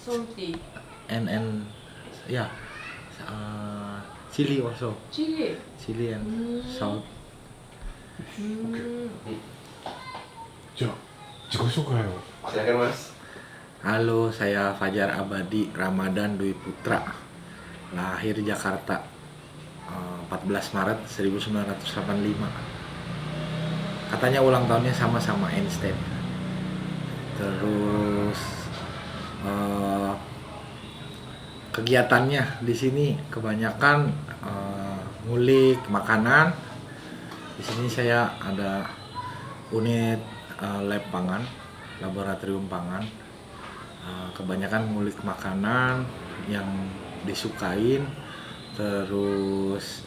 salty. and yeah, chili also, Chili. chili and salt. じゃあ自己紹介を。 Silakan Mas. Halo, saya Fajar Abadi Ramadan Dwi Putra, lahir Jakarta 14 Maret 1985. Katanya ulang tahunnya sama-sama Einstein. Terus kegiatannya di sini kebanyakan ngulik makanan. Di sini saya ada unit lab pangan, laboratorium pangan. Kebanyakan ngulik makanan yang disukain, terus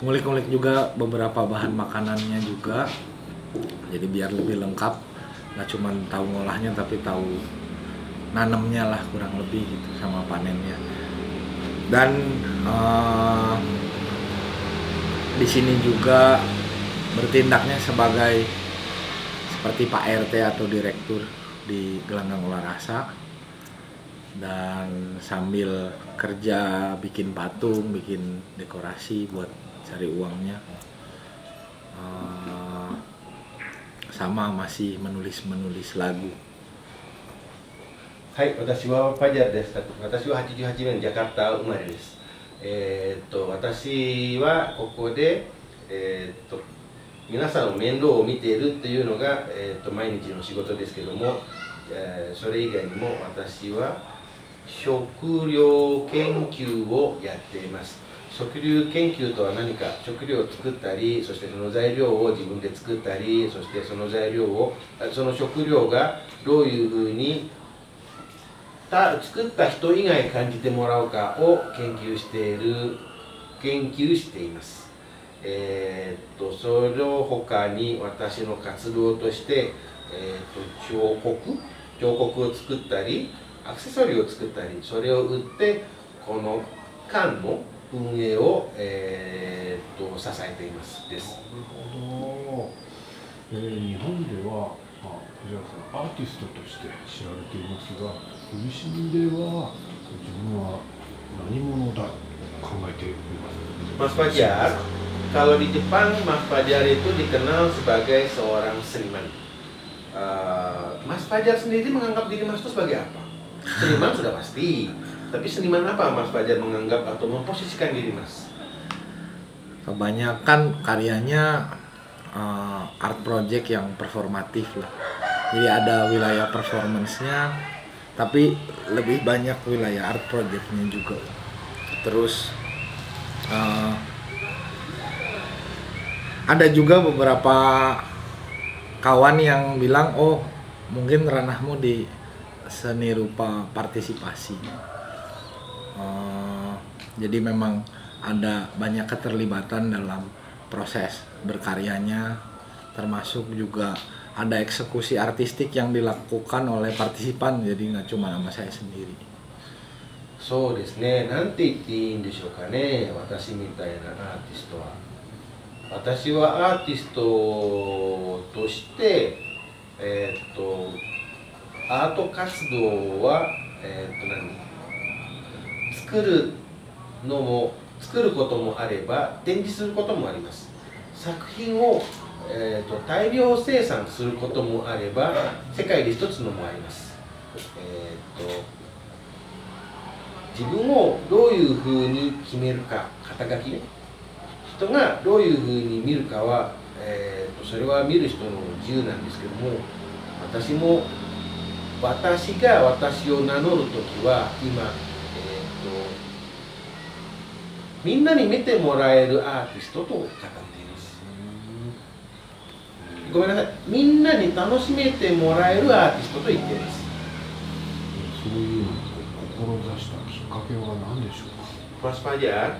ngulik-ngulik juga beberapa bahan makanannya juga. Jadi biar lebih lengkap, nggak cuma tahu ngolahnya tapi tahu nanemnya lah kurang lebih gitu sama panennya. Dan di sini juga bertindaknya sebagai seperti Pak RT atau direktur di Gelanggang Ular Rasa, dan sambil kerja bikin patung, bikin dekorasi buat cari uangnya, sama masih menulis lagu. はい、私はファジャルです。私は88年ジャカルタ生まれです。私はここで、皆さんの面倒を見ているというのが、毎日の仕事ですけども、それ以外にも私は食料研究をやっています。食料研究とは何か、食料を作ったり、そしてその材料を自分で作ったり、そしてその材料を、その食料がどういうふうに作った人以外感じてもらうかを研究しています。それを他に私の活動として、彫刻を作ったり、アクセサリーを作ったり、それを売ってこの館の運営を、支えていますです。なるほど。日本では、藤原さんアーティストとして知られていますが、苦しみでは自分は何者だと考えています。 Mas Fajar, kalau di Jepang Mas Fajar itu dikenal sebagai seorang seniman. Mas Fajar sendiri menganggap diri Mas itu sebagai apa? Seniman sudah pasti, tapi seniman apa Mas Fajar menganggap atau memposisikan diri Mas? Kebanyakan karyanya art project yang performatif lah. Jadi ada wilayah performance-nya, tapi lebih banyak wilayah art project-nya juga. Terus ada juga beberapa kawan yang bilang, oh mungkin ranahmu di seni rupa partisipasi. Jadi memang ada banyak keterlibatan dalam proses berkaryanya, termasuk juga ada eksekusi artistik yang dilakukan oleh partisipan, jadi nggak cuma sama saya sendiri. そうですね、なんて言っていいんでしょうかね、私みたいなアーティストは。私はアーティストとして、アート活動は、作ることもあれば展示することもあります。作品を、大量生産することもあれば世界で一つのもあります。自分をどういうふうに決めるか、肩書きね、人がどういうふうに見るかは、それは見る人の自由なんですけども、私も私が私を名乗るときは今、みんなに見てもらえるアーティストと語っています。ごめんなさい、みんなに楽しめてもらえるアーティストと言っています。そういうのを志したきっかけは何でしょうか。 Mas Fajar,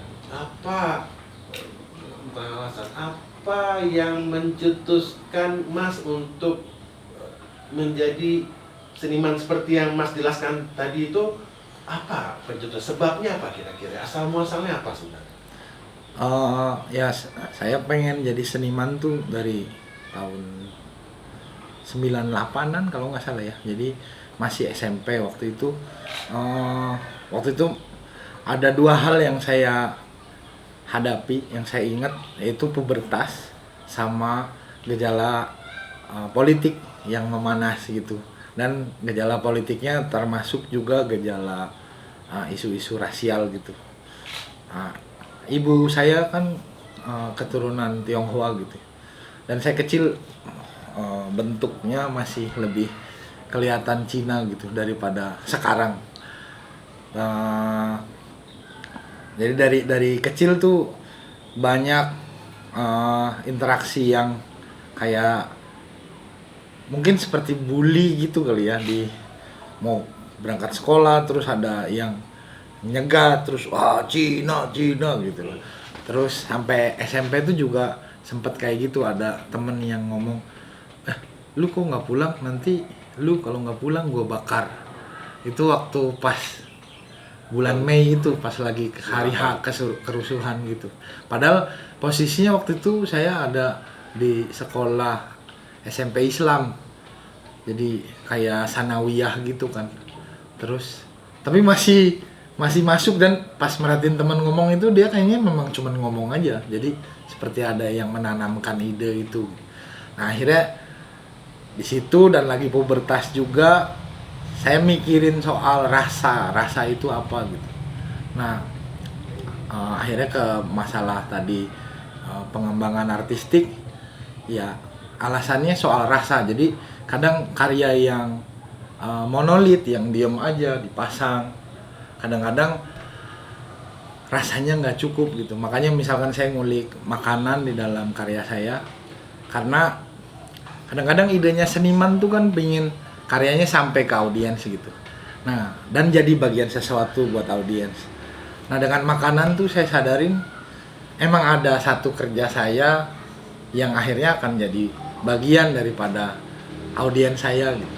apa yang mencetuskan Mas untuk menjadi seniman seperti yang Mas jelaskan tadi itu? Apa pencetus, sebabnya apa kira-kira, asal muasalnya apa sebenarnya? Ya saya pengen jadi seniman tuh dari tahun 98-an kalau nggak salah ya. Jadi masih SMP waktu itu. Waktu itu ada dua hal yang saya hadapi, yang saya ingat, yaitu pubertas sama gejala politik yang memanas gitu. Dan gejala politiknya termasuk juga gejala isu-isu rasial gitu. Ibu saya kan keturunan Tionghoa gitu, dan saya kecil bentuknya masih lebih kelihatan Cina gitu daripada sekarang. Jadi dari kecil tuh banyak interaksi yang kayak mungkin seperti bully gitu kali ya, di mau berangkat sekolah terus ada yang nyegat terus wah Cina gitu loh. Terus sampai SMP tuh juga sempet kayak gitu, ada temen yang ngomong, lu kok nggak pulang, nanti lu kalau nggak pulang gue bakar. Itu waktu pas bulan Mei itu, pas lagi hari H kerusuhan gitu. Padahal posisinya waktu itu saya ada di sekolah SMP Islam, jadi kayak sanawiyah gitu kan. Terus tapi masih masuk, dan pas merhatiin teman ngomong itu dia kayaknya memang cuman ngomong aja, jadi seperti ada yang menanamkan ide itu. Nah akhirnya di situ, dan lagi pubertas juga, saya mikirin soal rasa itu apa gitu. Nah akhirnya ke masalah tadi, pengembangan artistik ya, alasannya soal rasa. Jadi kadang karya yang monolit, yang diem aja dipasang, kadang-kadang rasanya nggak cukup gitu. Makanya misalkan saya ngulik makanan di dalam karya saya, karena kadang-kadang idenya seniman tuh kan pengen karyanya sampai ke audiens gitu. Nah, dan jadi bagian sesuatu buat audiens. Nah, dengan makanan tuh saya sadarin emang ada satu kerja saya yang akhirnya akan jadi bagian daripada audiens saya gitu.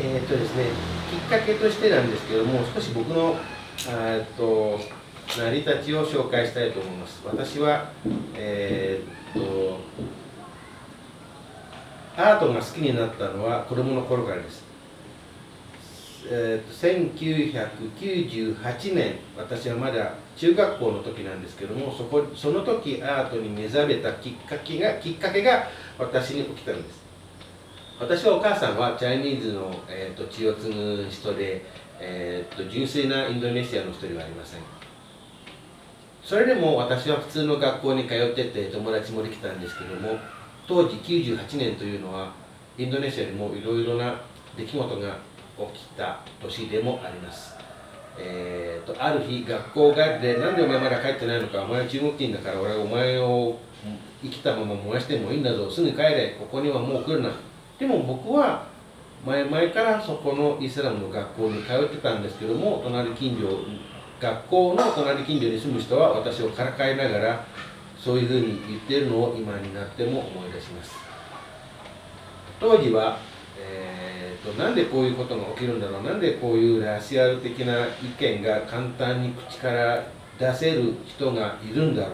ですね、きっかけとしてなんですけども、少し僕の成り立ちを紹介したいと思います。私は、アートが好きになったのは子供の頃からです。1998年、私はまだ中学校の時なんですけども、その時アートに目覚めたきっかけが私に起きたんです。私はお母さんはチャイニーズの、血を継ぐ人で、純粋なインドネシアの人ではありません。それでも私は普通の学校に通ってて友達もできたんですけども、当時98年というのはインドネシアにもいろいろな出来事が起きた年でもあります。ある日学校帰りで、なんでお前まだ帰ってないのか、お前は中国人だから俺はお前を生きたまま燃やしてもいいんだぞ、すぐ帰れ、ここにはもう来るな。でも僕は前々からそこのイスラムの学校に通ってたんですけども、学校の隣近所に住む人は私をからかいながらそういうふうに言っているのを今になっても思い出します。当時は、なんでこういうことが起きるんだろう、なんでこういうラシアル的な意見が簡単に口から出せる人がいるんだろう、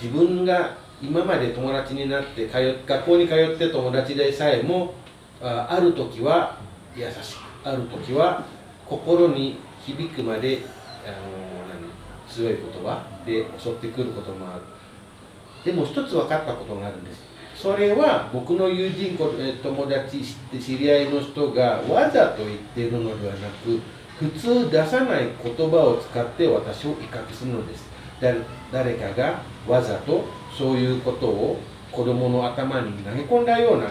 自分が今まで友達になって学校に通って友達でさえもある時は優しく、ある時は心に響くまで強い言葉で襲ってくることもある。でも一つ分かったことがあるんです。それは僕の友人、友達、知り合いの人がわざと言っているのではなく、普通出さない言葉を使って私を威嚇するのです。誰かがわざとそういうことを子供の頭に投げ込んだような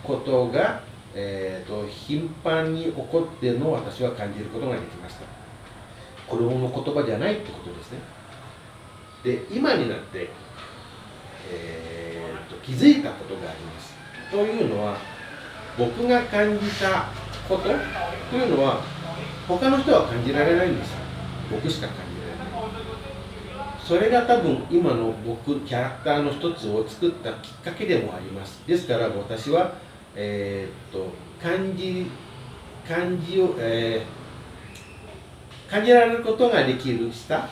ことが、頻繁に起こっているのを私は感じることができました。子供の言葉じゃないってことですね。で、今になって、気づいたことがあります。というのは、僕が感じたことというのは他の人は感じられないんです。僕しか感じられない。それが多分今の僕キャラクターの一つを作ったきっかけでもあります。ですから私は、感じられることができる舌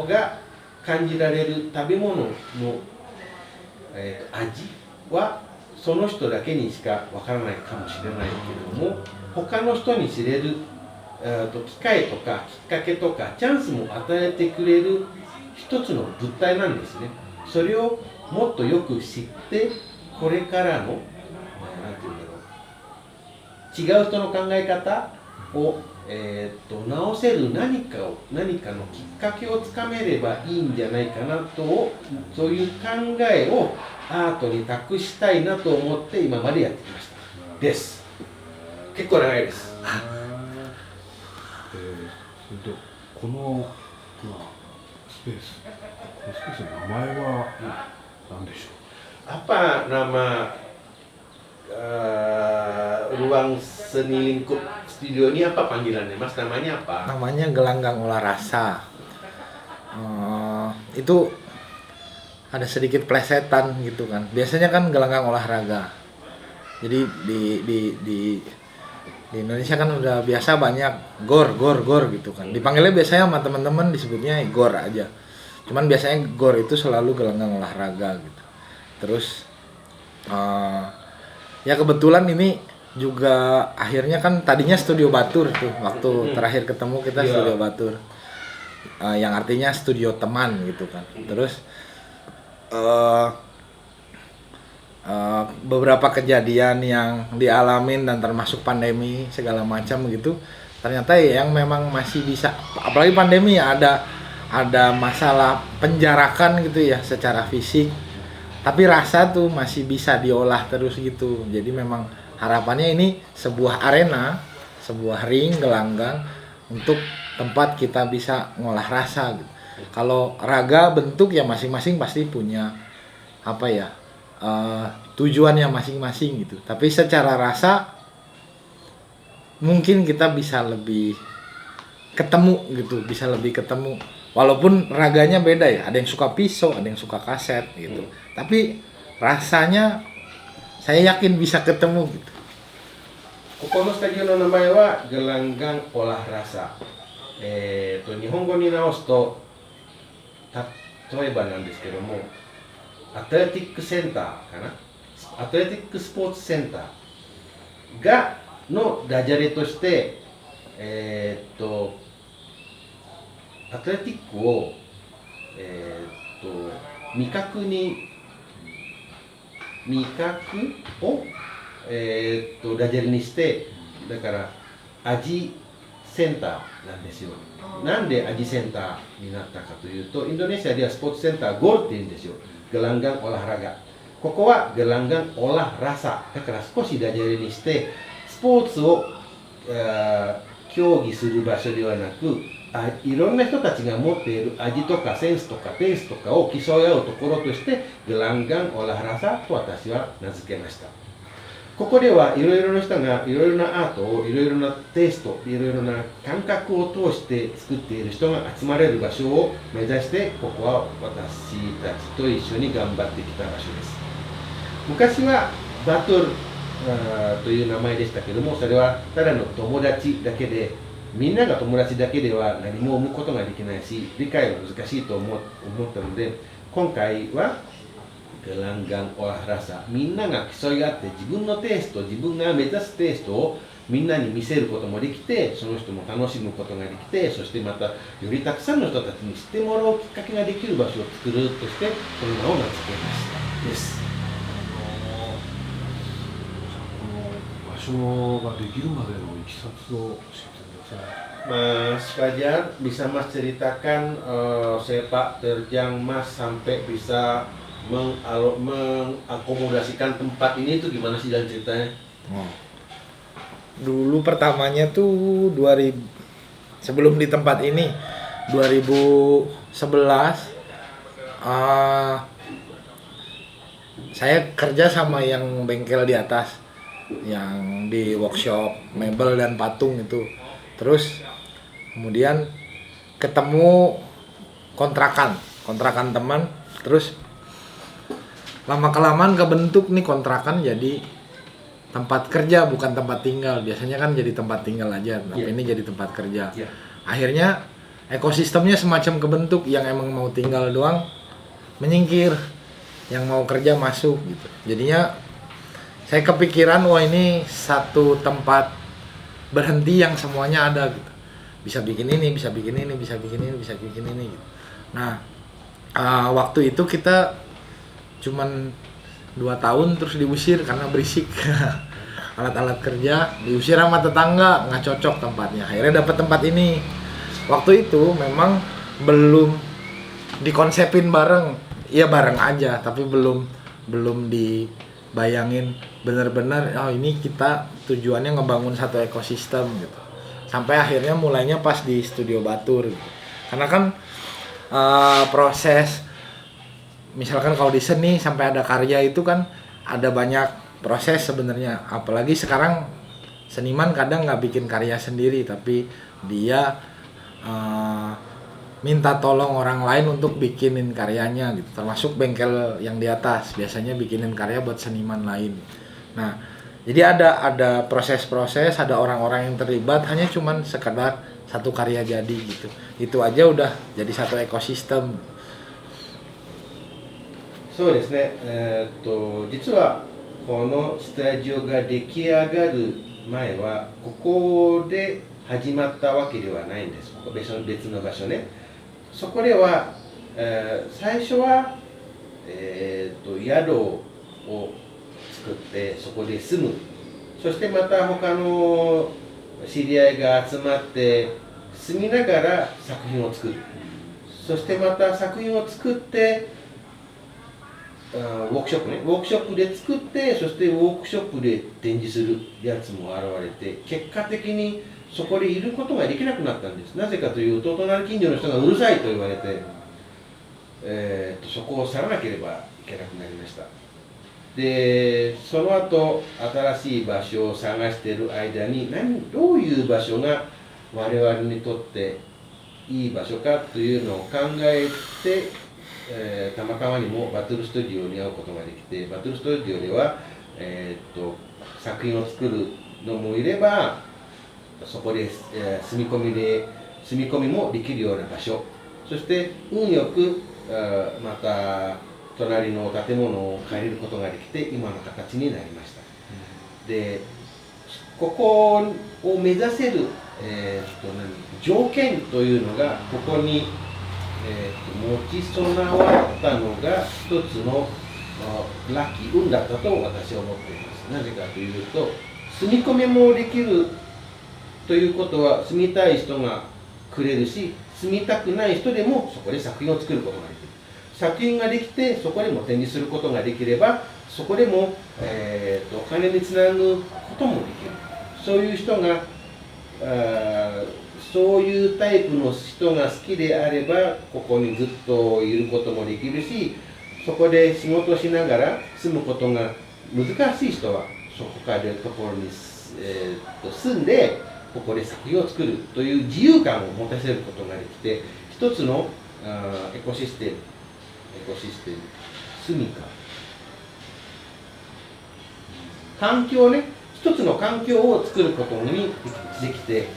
が感じられる食べ物の、味はその人だけにしかわからないかもしれないけれども、他の人に知れる機会とかきっかけとかチャンスも与えてくれる一つの物体なんですね。それをもっとよく知って、これからの、なんていうんだろう、違う人の考え方を、直せる何かのきっかけをつかめればいいんじゃないかなと、そういう考えをアートに託したいなと思って今までやってきましたです。結構長いです。それとこの、スペース、このスペースの名前は何でしょう。 Apa nama ruang seni lingkup studio ini, apa panggilannya Mas? Namanya apa? Namanya Gelanggang Olah Rasa. Itu ada sedikit plesetan gitu kan. Biasanya kan gelanggang olahraga. Jadi di Indonesia kan udah biasa banyak gor gitu kan. Dipanggilnya biasanya sama teman-teman disebutnya gor aja. Cuman biasanya gor itu selalu gelanggang olahraga gitu. Terus ya kebetulan ini juga akhirnya kan tadinya studio Batur tuh, waktu terakhir ketemu kita studio Batur, yang artinya studio teman gitu kan. Terus beberapa kejadian yang dialamin dan termasuk pandemi segala macam gitu, ternyata yang memang masih bisa, apalagi pandemi ya, ada masalah penjarakan gitu ya secara fisik, tapi rasa tuh masih bisa diolah terus gitu. Jadi memang harapannya ini sebuah arena, sebuah ring gelanggang untuk tempat kita bisa ngolah rasa gitu. Kalau raga bentuk ya masing-masing pasti punya apa ya, tujuannya masing-masing gitu. Tapi secara rasa mungkin kita bisa lebih ketemu gitu, bisa lebih ketemu. Walaupun raganya beda ya, ada yang suka pisau, ada yang suka kaset gitu. Tapi rasanya saya yakin bisa ketemu gitu. ここのスタジオの名前はgelanggang olah rasa。日本語に直すと、例えばなんですけども、アトレティックセンターかな、アトレティックスポーツセンターがのダジャレとして、アトレティックを、味覚を、ダジャレにして、だから味センターなんですよ。なんで味センターになったかというと、インドネシアではスポーツセンターゴールって言うんですよ。gelanggang olahraga。ここはgelanggang olah rasa。だから少しダジャレにして、スポーツを、競技する場所ではなく、いろんな人たちが持っている味とかセンスとかテイストとかを競い合うところとして、gelanggang olah rasaと私は名付けました。ここではいろいろな人がいろいろなアートをいろいろなテイスト、いろいろな感覚を通して作っている人が集まれる場所を目指して、ここは私たちと一緒に頑張ってきた場所です。昔はバトルという名前でしたけども、それはただの友達だけで、みんなが友達だけでは何も生むことができないし、理解は難しいと思ったので、今回はgelanggang olah rasa、みんなが競い合って自分のテイスト、自分が目指すテイストをみんなに見せることもできて、その人も楽しむことができて、そしてまたよりたくさんの人たちに知ってもらうきっかけができる場所を作るとして、この名を名付けましたです。場所ができるまでのいきさつを教えてください。Mas Fajar, bisa Mas ceritakan sepak terjang Mas sampai bisa mengakomodasikan tempat ini itu gimana sih jalan ceritanya? Dulu pertamanya tuh 2000, sebelum di tempat ini 2011, saya kerja sama yang bengkel di atas, yang di workshop mebel dan patung itu. Terus kemudian ketemu kontrakan teman, terus lama-kelamaan kebentuk nih kontrakan jadi tempat kerja bukan tempat tinggal. Biasanya kan jadi tempat tinggal aja, tapi ini jadi tempat kerja. Akhirnya ekosistemnya semacam kebentuk, yang emang mau tinggal doang menyingkir, yang mau kerja masuk gitu. Jadinya saya kepikiran wah ini satu tempat berhenti yang semuanya ada gitu. Bisa bikin ini, bisa bikin ini, bisa bikin ini, bisa bikin ini gitu. Nah, waktu itu kita cuman 2 tahun terus diusir karena berisik. Alat-alat kerja diusir sama tetangga, nggak cocok tempatnya. Akhirnya dapat tempat ini. Waktu itu memang belum dikonsepin bareng, ya bareng aja, tapi belum dibayangin bener-bener oh ini kita tujuannya ngebangun satu ekosistem gitu. Sampai akhirnya mulainya pas di Studio Batur gitu. Karena kan proses misalkan kalau di seni sampai ada karya itu kan ada banyak proses sebenarnya, apalagi sekarang seniman kadang nggak bikin karya sendiri tapi dia minta tolong orang lain untuk bikinin karyanya gitu, termasuk bengkel yang di atas biasanya bikinin karya buat seniman lain. Nah jadi ada proses-proses, ada orang-orang yang terlibat, hanya cuman sekedar satu karya jadi gitu, itu aja udah jadi satu ekosistem. そうですね、実はこのスタジオが出来上がる前はここで始まったわけではないんです。別の場所ね。そこでは、最初は、宿を作ってそこで住む。そしてまた他の知り合いが集まって住みながら作品を作る。そしてまた作品を作ってウォークショップね、ウォークショップで作って、そしてウォークショップで展示するやつも現れて、結果的にそこでいることができなくなったんです。なぜかというと、隣近所の人がうるさいと言われて、そこを去らなければいけなくなりました。で、その後、新しい場所を探している間に、どういう場所が我々にとっていい場所かというのを考えて、たまたまにもバトルスタジオに会うことができて、バトルスタジオでは、作品を作るのもいれば、そこで、住み込みもできるような場所、そして運よくまた隣の建物を借りることができて今の形になりました。で、ここを目指せる、条件というのがここに持ち備わったのが一つのラッキー運だったと私は思っています。なぜかというと、住み込みもできるということは住みたい人がくれるし、住みたくない人でもそこで作品を作ることができる。作品ができてそこでも展示することができれば、そこでも、お金につなぐこともできる。そういう人がそういうタイプの人が好きであればここにずっといることもできるし、そこで仕事しながら住むことが難しい人はそこからところに、住んでここで作品を作るという自由感を持たせることができて、一つのエコシステム住みか環境ね、一つの環境を作ることにできて、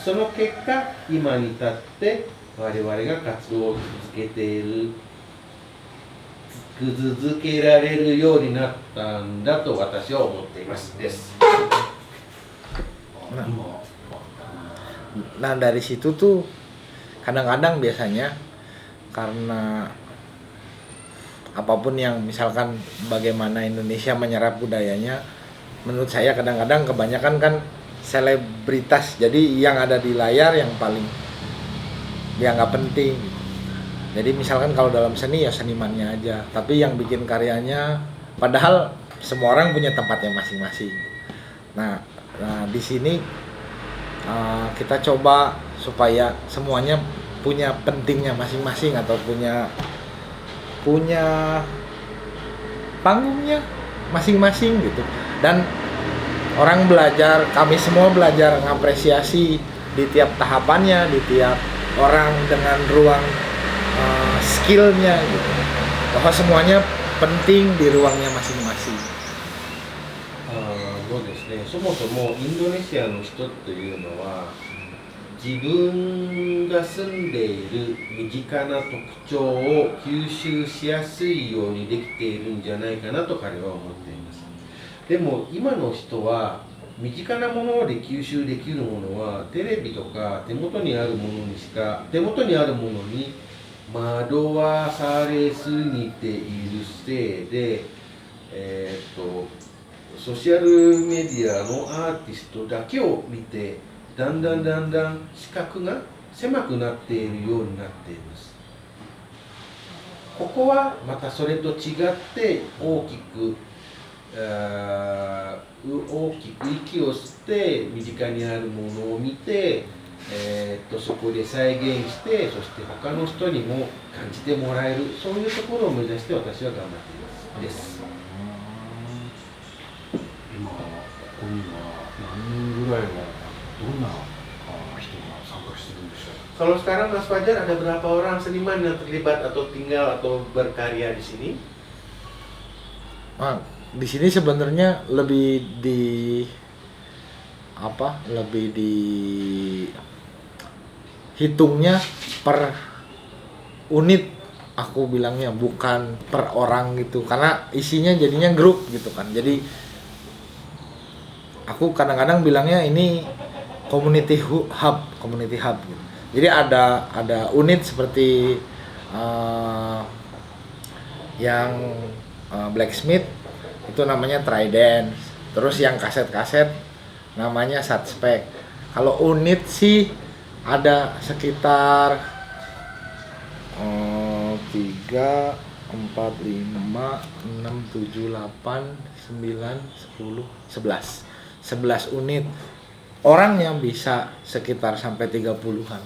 その結果今に至って我々が活動を続けている続けられるようになったんだと私は思っていますです。Nah dari situ tuh kadang-kadang biasanya karena apapun yang misalkan bagaimana Indonesia menyerap budayanya, menurut saya kadang-kadang kebanyakan kan selebritas, jadi yang ada di layar yang paling dianggap penting. Jadi misalkan kalau dalam seni ya senimannya aja, tapi yang bikin karyanya padahal semua orang punya tempatnya masing-masing. Nah di sini kita coba supaya semuanya punya pentingnya masing-masing atau punya panggungnya masing-masing gitu. Dan orang belajar, kami semua belajar mengapresiasi di tiap tahapannya, di tiap orang dengan ruang skillnya gitu. Bahwa semuanya penting di ruangnya masing-masing. そうですね、そもそもインドネシアの人というのは自分が住んでいる身近な特徴を吸収しやすいようにできているんじゃないかなと彼は思っています。でも今の人は身近なもので吸収できるものはテレビとか手元にあるものに惑わされすぎているせいで、ソーシャルメディアのアーティストだけを見てだんだん視覚が狭くなっているようになっています。ここはまたそれと違って大きく息を吸って身近にあるものを見て、そこで再現して、そして他の人にも感じてもらえる、そういうところを目指して私は頑張っています。今ここには何人ぐらいのどんな人が参加してるんでしょうか。 Kalau sekarang Mas Fajar ada berapa orang seniman yang terlibat atau tinggal atau berkarya di sini? Di sini sebenarnya lebih hitungnya per unit, aku bilangnya, bukan per orang gitu, karena isinya jadinya grup gitu kan. Jadi aku kadang-kadang bilangnya ini community hub gitu. Jadi ada unit seperti yang blacksmith itu namanya Trident, terus yang kaset-kaset namanya Satspek. Kalau unit sih ada sekitar 3, 4, 5, 6, 7, 8, 9, 10, 11 unit. Orang yang bisa sekitar sampai 30-an.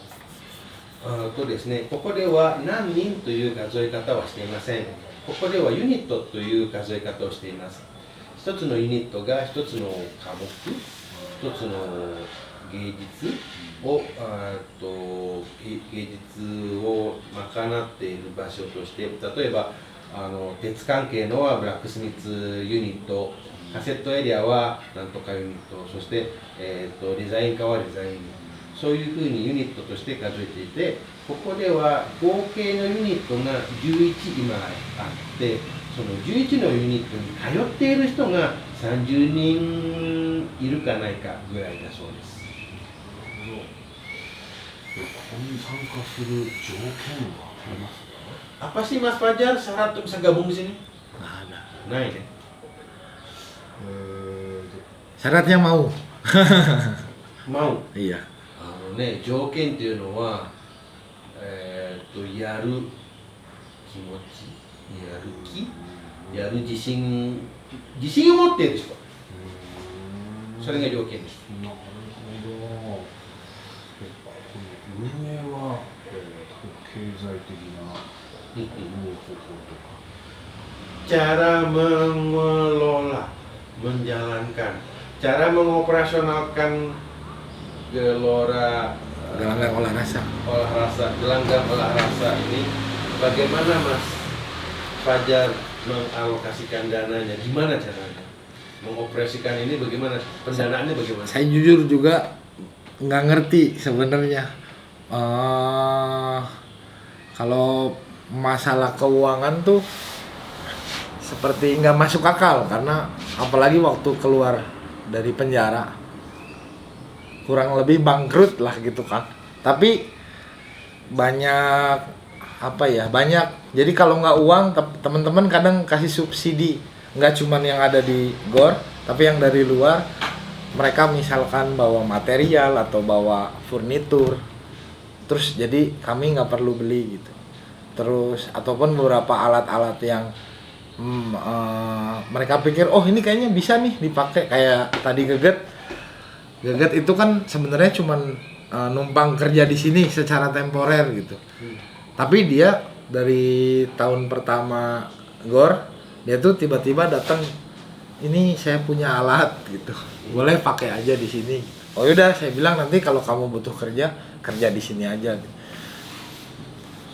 とですね、ここでは何人という数え方はしていません。ここではユニットという数え方をしています。一つのユニットが一つの科目、一つの芸術を賄っている場所として、例えば鉄関係のはブラックスミスユニット、カセットエリアはなんとかユニット、そして、デザイン科はデザインユニット、そういうふうにユニットとして数えていて、ここでは合計のユニットが11今あって、その11のユニットに通っている人が30人いるかないかぐらいだそうです。ここに参加する条件はありますか？ Apa sih Mas Fajar syarat untuk bisa gabung di sini? Nggak ada. Nah ini. Syaratnya mau. Mau. Iya. 条件っていうのは、やる気持ち、やる気、やる自信を持っている人、それが条件です。なるほど。運営は、経済的な運営方法とか。Cara mengelola, menjalankan, cara mengoperasionalkan gelanggang olah rasa ini, bagaimana Mas Fajar mengalokasikan dananya, gimana caranya mengoperasikan ini, bagaimana pendanaannya, bagaimana? Saya jujur juga nggak ngerti sebenarnya. Kalau masalah keuangan tuh seperti nggak masuk akal, karena apalagi waktu keluar dari penjara kurang lebih bangkrut lah gitu kan. Tapi banyak jadi kalau nggak uang, teman-teman kadang kasih subsidi, nggak cuman yang ada di GOR tapi yang dari luar. Mereka misalkan bawa material atau bawa furnitur, terus jadi kami nggak perlu beli gitu. Terus ataupun beberapa alat-alat yang mereka pikir oh ini kayaknya bisa nih dipakai, kayak tadi Geget itu kan sebenarnya cuman numpang kerja di sini secara temporer gitu. Tapi dia dari tahun pertama GOR, dia tuh tiba-tiba datang, ini saya punya alat gitu, boleh pakai aja di sini. Oh yaudah, saya bilang nanti kalau kamu butuh kerja di sini aja.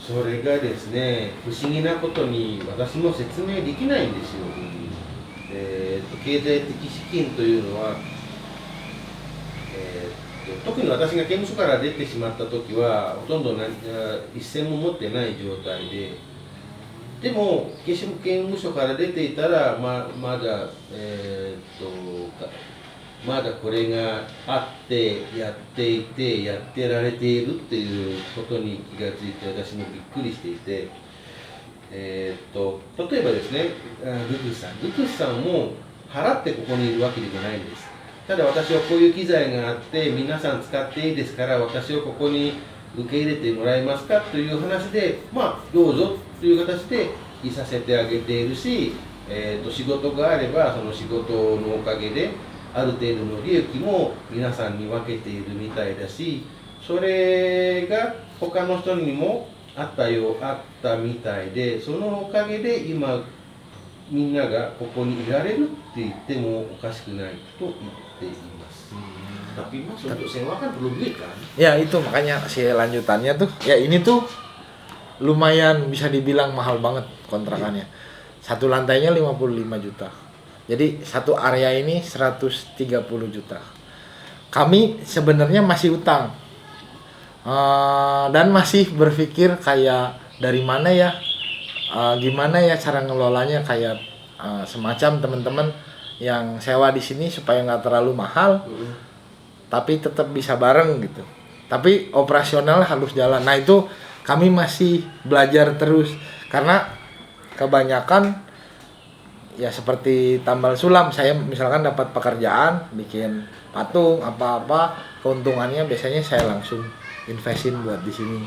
それがですね、不思議なことに私も説明できないんですよ。経済的資金というのは、特に私が刑務所から出てしまった時はほとんど一銭も持ってない状態で、でも下宿刑務所から出ていたらまだまだこれがあってやっていてやってられているっていうことに気がついて私もびっくりしていて、例えばですね、ルクスさんも払ってここにいるわけでもないんです。ただ私はこういう機材があって皆さん使っていいですから私をここに受け入れてもらえますかという話で、どうぞという形でいさせてあげているし、仕事があればその仕事のおかげである程度の利益も皆さんに分けているみたいだし、それが他の人にもあったみたいで、そのおかげで今みんながここにいられるって言ってもおかしくないと言っています。Tapi mas untuk sewa kan perlu duit kan? Ya itu makanya si lanjutannya tuh, ya ini tuh lumayan bisa dibilang mahal banget kontrakannya. Satu lantainya 55 juta. Jadi satu area ini 130 juta. Kami sebenarnya masih utang. Dan masih berpikir kayak dari mana ya, gimana ya cara ngelolanya, kayak semacam teman-teman yang sewa di sini supaya nggak terlalu mahal, tapi tetap bisa bareng gitu. Tapi operasional harus jalan. Nah itu kami masih belajar terus karena kebanyakan ya seperti tambal sulam. Saya misalkan dapat pekerjaan bikin patung apa-apa, keuntungannya biasanya saya langsung investin buat di sini.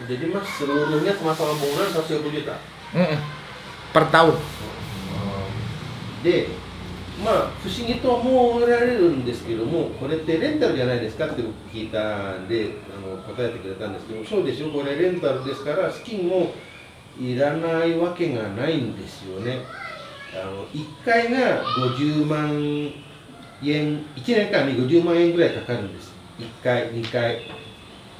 Jadi mas seluruhnya pemasangan bangunan 120 juta? Per tahun. で、不思議と思われるんですけども、これってレンタルじゃないですかって僕聞いたんで答えてくれたんですけど、そうですよ、これレンタルですから資金もいらないわけがないんですよね。1回が50万円、1年間に50万円ぐらいかかるんです。1回、2回。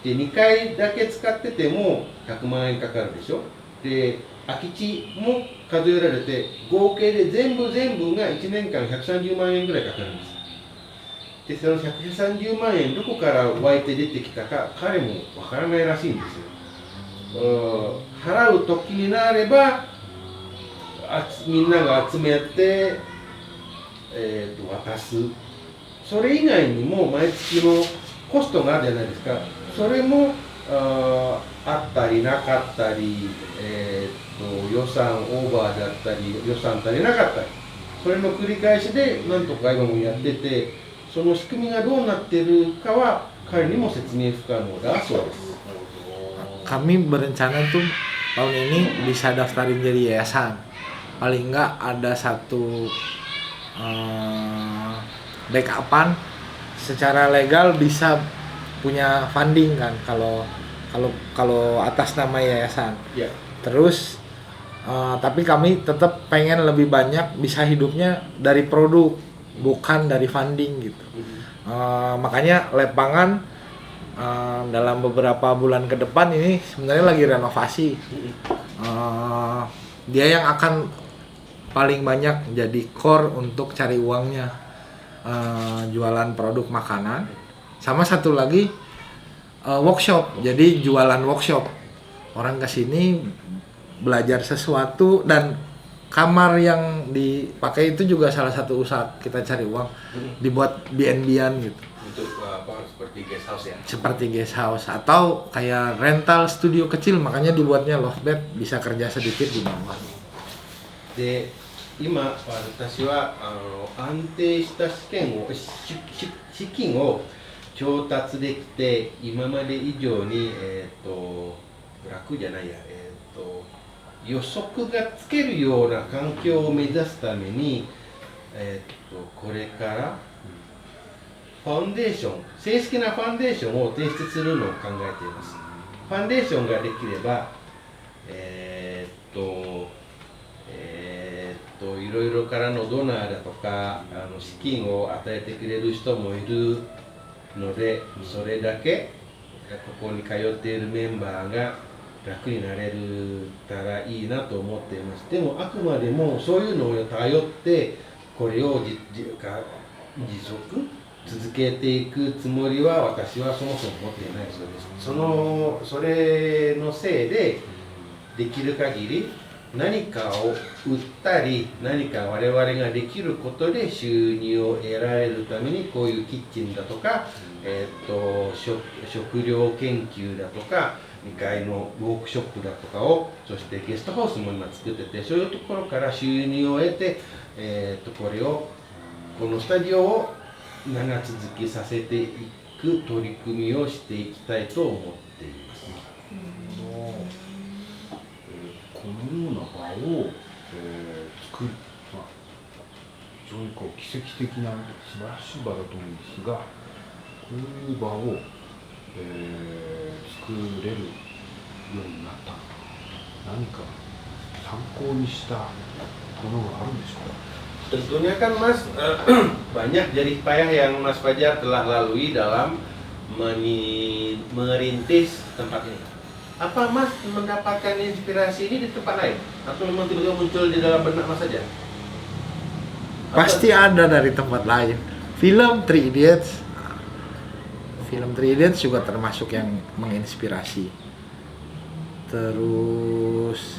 で、2回だけ使ってても100万円かかるでしょ。で、空き地も数えられて、合計で全部が1年間130万円ぐらいかかるんです。で、その130万円どこから湧いて出てきたか、彼もわからないらしいんですよ。払う時になれば、みんなが集めて、渡す。それ以外にも毎月のコストがあるじゃないですか。それもあったりなかったり、予算オーバーだったり予算足りなかったり、それの繰り返しでなんとか今もやってて、その仕組みがどうなってるかは彼にも説明不可能だそうです。Kami berencana tuh tahun ini bisa daftarin jadi yayasan. Paling enggak ada satu backupan secara legal bisa punya funding kan kalau atas nama yayasan. Yeah. Terus tapi kami tetap pengen lebih banyak bisa hidupnya dari produk bukan dari funding gitu. Makanya Lapangan dalam beberapa bulan ke depan ini sebenarnya lagi renovasi. Dia yang akan paling banyak jadi core untuk cari uangnya, jualan produk makanan. Sama satu lagi workshop, jadi jualan workshop. Orang kesini belajar sesuatu dan kamar yang dipakai itu juga salah satu usaha kita cari uang, dibuat B&B-an gitu. Untuk seperti guest house ya? Seperti guest house atau kayak rental studio kecil, makanya dibuatnya loft bed, bisa kerja sedikit di bawah. で、今私は安定した資金を調達できて今まで以上に楽じゃないや予測がつけるような環境を目指すためにこれからファンデーション、正式なファンデーションを提出するのを考えています。ファンデーションができればいろいろからのドナーだとか資金を与えてくれる人もいるので、それだけここに通っているメンバーが楽になれたらいいなと思っています。でもあくまでもそういうのを頼ってこれを持続続けていくつもりは私はそもそも持っていないそうです。それのせいでできる限り何かを売ったり何か我々ができることで収入を得られるためにこういうキッチンだとか、食料研究だとか2階のウォークショップだとかをそしてゲストハウスも今作っててそういうところから収入を得て、このスタジオを長続きさせていく取り組みをしていきたいと思っています。このような場を、作る、非常に奇跡的な素晴らしい場だと思うんですが、こういう場を、作れるようになった何か参考にしたものがあるんでしょうか。Tentunya kan Mas banyak jerih payah yang Mas Fajar telah lalui dalam merintis tempat ini. Apa Mas mendapatkan inspirasi ini di tempat lain? Atau memang tiba-tiba muncul di dalam benak Mas saja? Pasti ada dari tempat lain. Film Three Idiots juga termasuk yang menginspirasi. Terus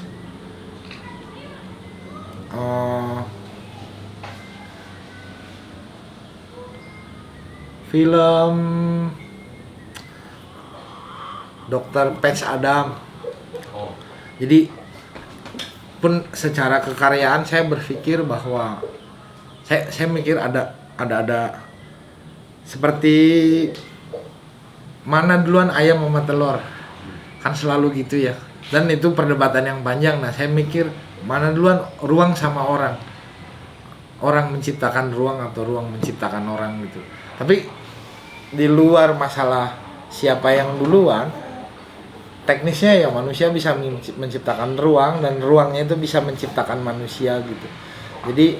film Dr. Patch Adam. Jadi pun secara kekaryaan saya berpikir bahwa saya mikir ada seperti mana duluan ayam sama telur, kan selalu gitu ya, dan itu perdebatan yang panjang. Nah saya mikir mana duluan ruang sama orang menciptakan ruang atau ruang menciptakan orang gitu. Tapi di luar masalah siapa yang duluan, teknisnya ya manusia bisa menciptakan ruang dan ruangnya itu bisa menciptakan manusia gitu. Jadi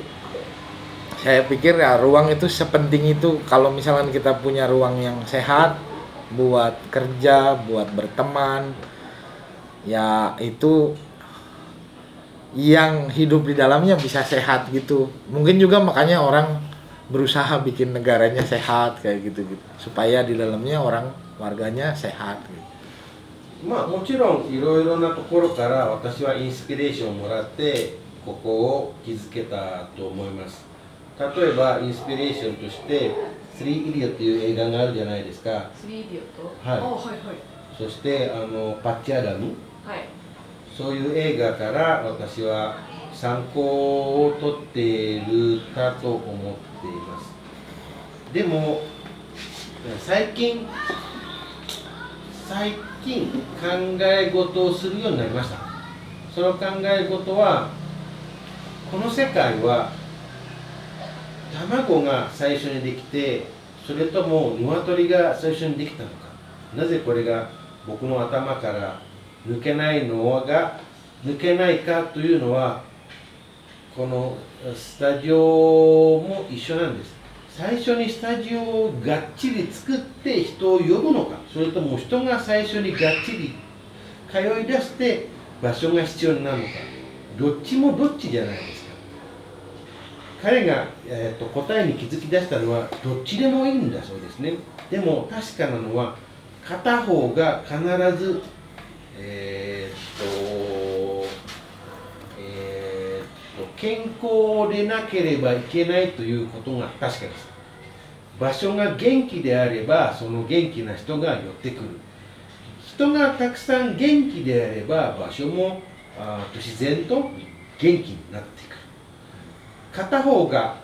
saya pikir ya ruang itu sepenting itu. Kalau misalnya kita punya ruang yang sehat buat kerja, buat berteman, ya itu yang hidup di dalamnya bisa sehat gitu. Mungkin juga makanya orang berusaha bikin negaranya sehat kayak gitu supaya di dalamnya warganya sehat gitu. まあもちろんいろいろなところから私はインスピレーションをもらってここを築けたと思います。例えばインスピレーションとして「スリー・イディオ」っていう映画があるじゃないですか。スリー・イディオット。はい。はいはい。そしてパッチ・アダム、はい。そういう映画から私は参考を取っているかと思っています。でも最近考え事をするようになりました。その考え事はこの世界は卵が最初にできてそれとも鶏が最初にできたのか、なぜこれが僕の頭から抜けないかというのはこのスタジオも一緒なんです。最初にスタジオをがっちり作って人を呼ぶのか、それとも人が最初にがっちり通い出して場所が必要になるのか、どっちもどっちじゃないですか。彼が、答えに気づき出したのはどっちでもいいんだそうですね。でも確かなのは片方が必ず健康でなければいけないということが確かです。場所が元気であればその元気な人が寄ってくる。人がたくさん元気であれば場所も自然と元気になってくる。片方が、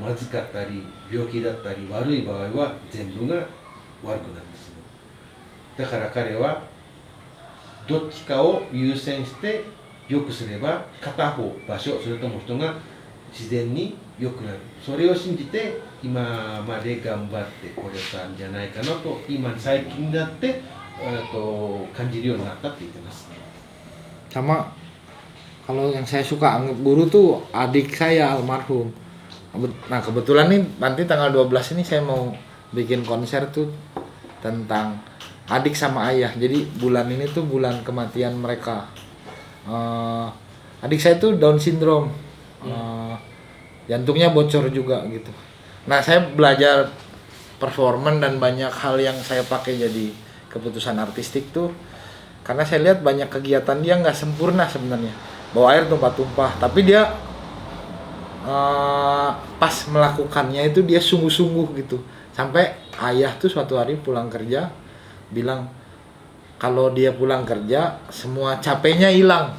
まずかったり病気だったり悪い場合は全部が悪くなってしまう。だから彼はどっちかを優先して良くすれば片方場所それとも人が自然に良くなる。それを信じて今まで頑張ってこれたんじゃないかなと今最近になって感じるようになったって言ってます。Sama kalau yang saya suka anggap guru tuh adik saya almarhum. Nah kebetulan nih nanti tanggal 12 ini saya mau bikin konser tuh tentang adik sama ayah. Jadi bulan ini tuh bulan kematian mereka. Adik saya tuh Down syndrome, jantungnya bocor juga gitu. Nah saya belajar performan dan banyak hal yang saya pakai jadi keputusan artistik tuh karena saya lihat banyak kegiatan dia nggak sempurna sebenarnya. bawa air tumpah-tumpah, tapi dia pas melakukannya itu dia sungguh-sungguh gitu. Sampai ayah tuh suatu hari pulang kerja bilang kalau dia pulang kerja semua capeknya hilang.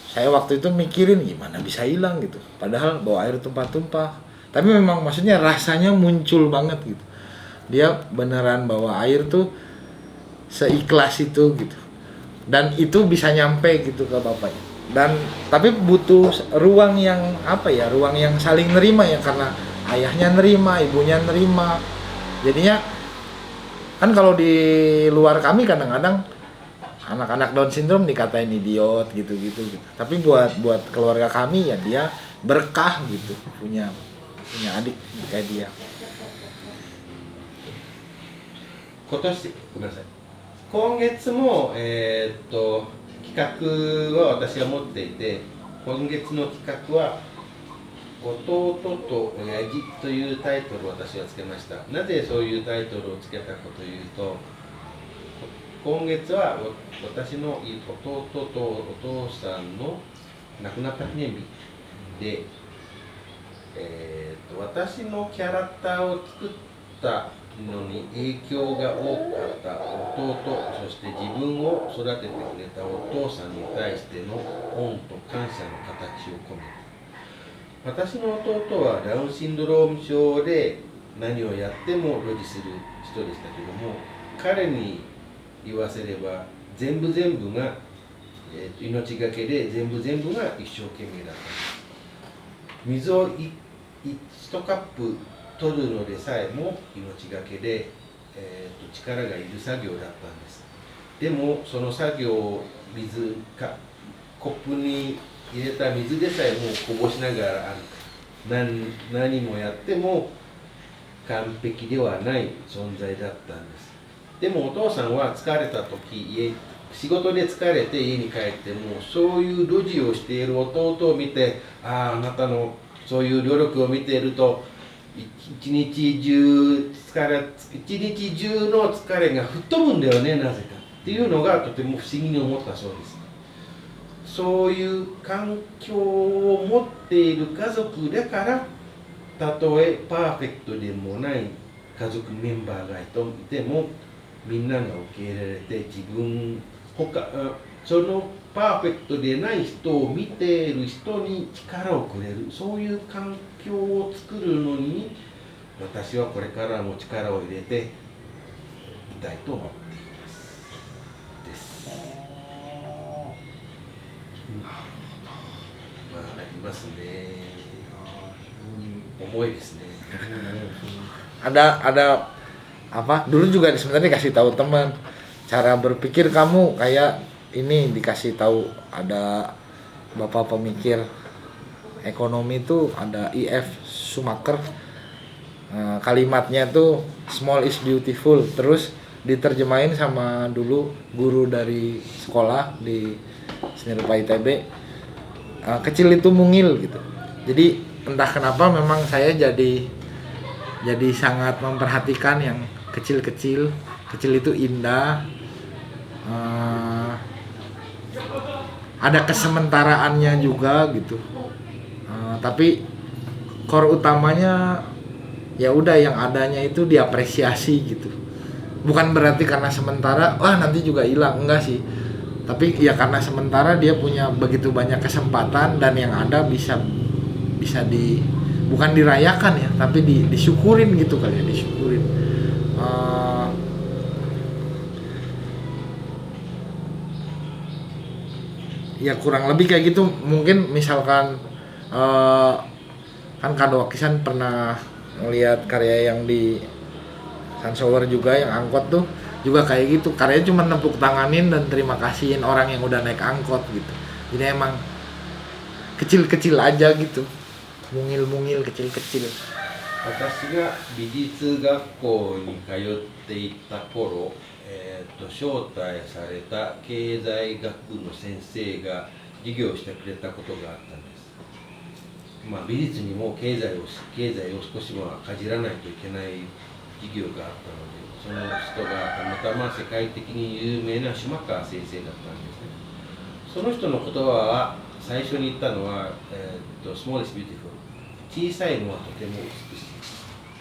Saya waktu itu mikirin gimana bisa hilang gitu, padahal bawa air tumpah-tumpah. Tapi memang maksudnya rasanya muncul banget gitu. Dia beneran bawa air tuh seikhlas itu gitu. Dan itu bisa nyampe gitu ke bapaknya. Dan tapi butuh ruang yang apa ya, ruang yang saling nerima ya, karena ayahnya nerima, ibunya nerima. Jadinya kan kalau di luar kami kadang-kadang anak-anak Down syndrome dikatain idiot gitu-gitu gitu. Tapi buat keluarga kami ya dia berkah gitu, punya adik kayak dia. 今年、ごめんなさい。今月も、企画は私が持っていて、今月の企画は弟と親父というタイトルを私がつけました。なぜそういうタイトルをつけたかというと、今月は私の弟とお父さんの亡くなった記念日で、私のキャラクターを作ったのに影響が多かった弟、そして自分を育ててくれたお父さんに対しての恩と感謝の形を込めて、私の弟はダウンシンドローム症で何をやっても露示する人でしたけども、彼に言わせれば全部が、命がけで全部が一生懸命だったんです。水を1カップ取るのでさえも命がけで、力がいる作業だったんです。でもその作業をコップに入れた水でさえもこぼしながら何もやっても完璧ではない存在だったんです。でもお父さんは疲れた時、仕事で疲れて家に帰ってもそういう路地をしている弟を見て、あなたのそういう努力を見ていると一日中の疲れが吹っ飛ぶんだよね、なぜかっていうのがとても不思議に思ったそうです。そういう環境を持っている家族だから、たとえパーフェクトでもない家族メンバーがいてもみんなが受け入れられて、そのパーフェクトでない人を見ている人に力をくれる、そういう環境を作るのに私はこれからも力を入れていたいと思っていますです。まあありますね。重いですね。ada apa dulu juga sebenarnya dikasih tahu teman cara berpikir kamu kayak ini, dikasih tahu ada bapak pemikir ekonomi itu ada E.F. Schumacher, kalimatnya tuh small is beautiful, terus diterjemahin sama dulu guru dari sekolah di Seni Rupa ITB, kecil itu mungil gitu. Jadi entah kenapa memang saya jadi sangat memperhatikan yang kecil-kecil itu indah, ada kesementaraannya juga gitu, tapi core utamanya ya udah yang adanya itu diapresiasi gitu. Bukan berarti karena sementara nanti juga hilang, enggak sih, tapi ya karena sementara dia punya begitu banyak kesempatan dan yang ada bisa bukan dirayakan ya, tapi disyukurin gitu kali ya, disyukurin. Ya kurang lebih kayak gitu. Mungkin misalkan kan Kado Wakisan pernah ngelihat karya yang di Sunsower juga, yang angkot tuh juga kayak gitu, karyanya cuma nepuk tanganin dan terima kasihin orang yang udah naik angkot gitu. Jadi emang kecil-kecil aja gitu, mungil-mungil kecil-kecil. 私が美術学校に通っていた頃、招待された経済学部の先生が授業をしてくれたことがあったんです。美術にも経済を少しはかじらないといけない授業があったので、その人がたまたま世界的に有名な島川先生だったんですね。その人の言葉は最初に言ったのは、スモール is beautiful 小さいのはとても美し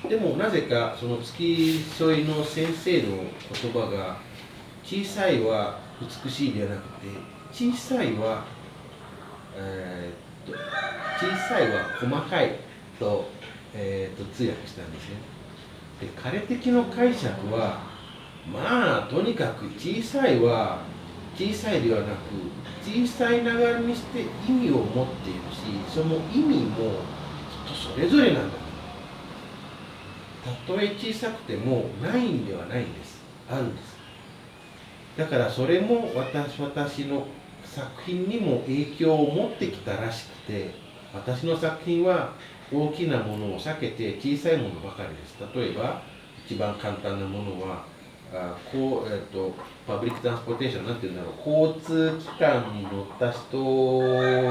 い。でもなぜかその付き添いの先生の言葉が小さいは美しいではなくて小さいは、小さいは細かいと、通訳したんですね。で彼的の解釈はまあとにかく小さいは小さいではなく小さいながらにして意味を持っているしその意味も人それぞれなんだ。たとえ小さくてもないんではないんです。あるんです。だからそれも私の作品にも影響を持ってきたらしくて私の作品は大きなものを避けて小さいものばかりです。例えば一番簡単なものはパブリックトランスポーテーションなんていうんだろう交通機関に乗った人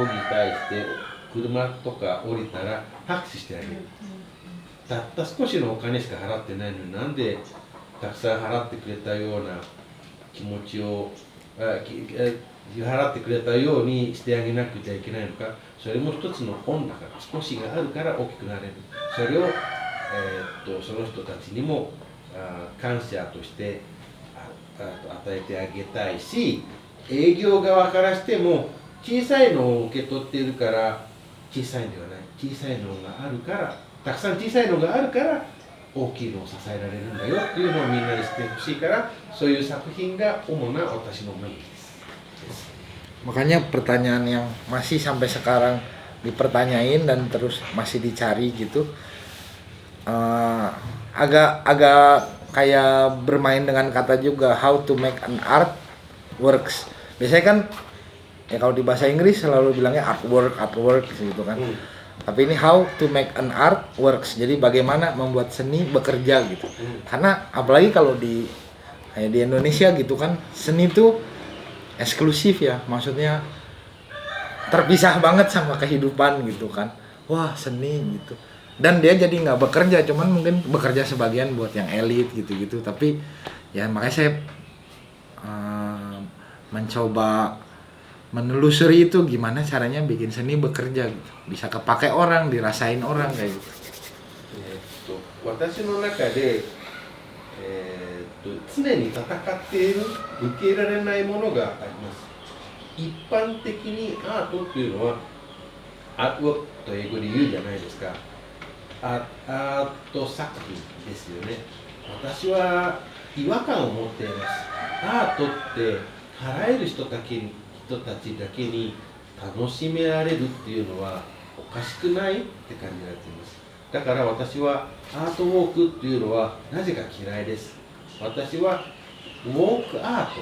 に対して車とか降りたら拍手してあげる。たった少しのお金しか払ってないのになんでたくさん払ってくれたような気持ちを払ってくれたようにしてあげなくちゃいけないのか。それも一つの恩だから少しがあるから大きくなれる。それを、その人たちにも感謝として与えてあげたいし営業側からしても小さいのを受け取っているから小さいんではない小さいのがあるからたくさん小さいのがあるから大きいのを支えられるんだよっていうのをみんなに知ってほしいからそういう作品が主な私のメインです。Makanya pertanyaan yang masih sampai sekarang dipertanyain dan terus masih dicari gitu, agak kayak bermain dengan kata juga, how to make an art works. Biasanya kan ya kalau di bahasa Inggris selalu bilangnya artwork gitu kan. Tapi ini how to make an art works. Jadi bagaimana membuat seni bekerja gitu. Karena apalagi kalau kayak di Indonesia gitu kan, seni itu eksklusif ya, maksudnya terpisah banget sama kehidupan gitu kan. Wah seni gitu. Dan dia jadi nggak bekerja, cuman mungkin bekerja sebagian buat yang elit gitu-gitu. Tapi ya makanya saya mencoba menelusuri itu gimana caranya bikin seni bekerja gitu. Bisa kepake orang, dirasain orang kayak gitu. 私の中で、常に戦っている受け入れられないものがあります。一般的にアートっていうのはアートワークと英語で言うじゃないですか。アート作品ですよね。私は違和感を持っています。アートって払える人たちだけに楽しめられるっていうのはおかしくないって感じられています。だから私はアートウォークっていうのはなぜか嫌いです。私はウォークアート、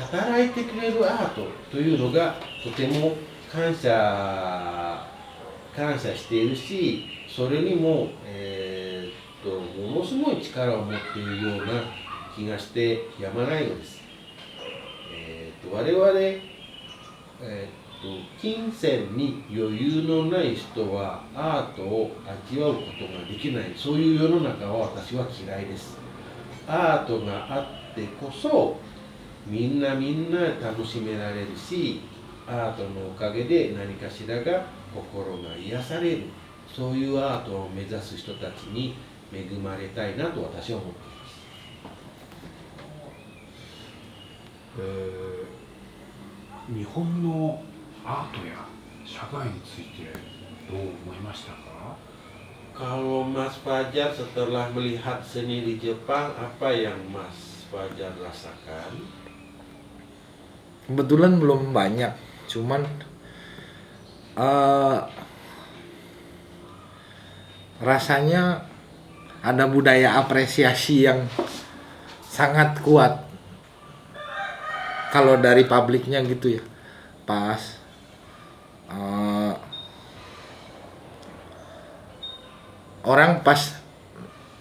働いてくれるアートというのがとても感謝しているし、それにも、ものすごい力を持っているような気がしてやまないのです。我々、金銭に余裕のない人はアートを味わうことができない、そういう世の中は私は嫌いです。アートがあってこそみんな楽しめられるし、アートのおかげで何かしらが心が癒される、そういうアートを目指す人たちに恵まれたいなと私は思っています。日本のアートや社会についてどう思いましたか？ Kalau Mas Fajar setelah melihat seni di Jepang, apa yang Mas Fajar rasakan? Kebetulan belum banyak, cuman rasanya ada budaya apresiasi yang sangat kuat kalau dari publiknya gitu ya. Pas orang pas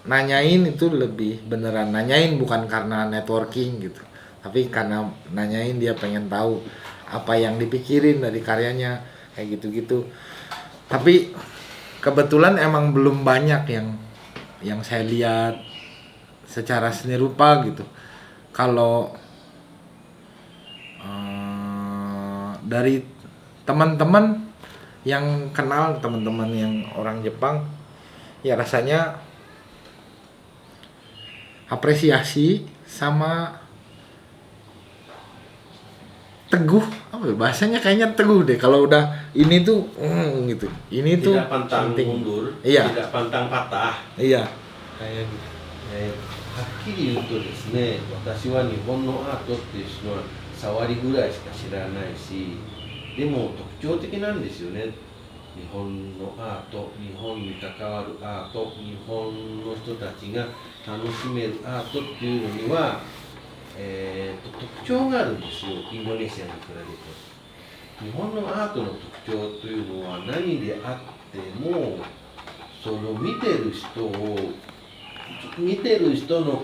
nanyain itu lebih beneran nanyain, bukan karena networking gitu, tapi karena nanyain dia pengen tahu apa yang dipikirin dari karyanya kayak gitu-gitu. Tapi kebetulan emang belum banyak yang saya lihat secara seni rupa gitu. Kalau dari teman-teman yang kenal, teman-teman yang orang Jepang, ya rasanya apresiasi sama teguh, apa ya, bahasanya kayaknya teguh deh kalau udah ini tuh gitu, ini tuh tidak pantang penting. mundur, Iya. tidak pantang patah. Iya, kayak gitu. はっきり言うとですね、私は日本のアートっていうのは触りぐらいしか知らないし、でも特徴的なんですよね。日本のアート、日本に関わるアート、日本の人たちが楽しめるアートっていうのには、特徴があるんですよ、インドネシアに比べて。日本のアートの特徴というのは何であっても、その見てる人の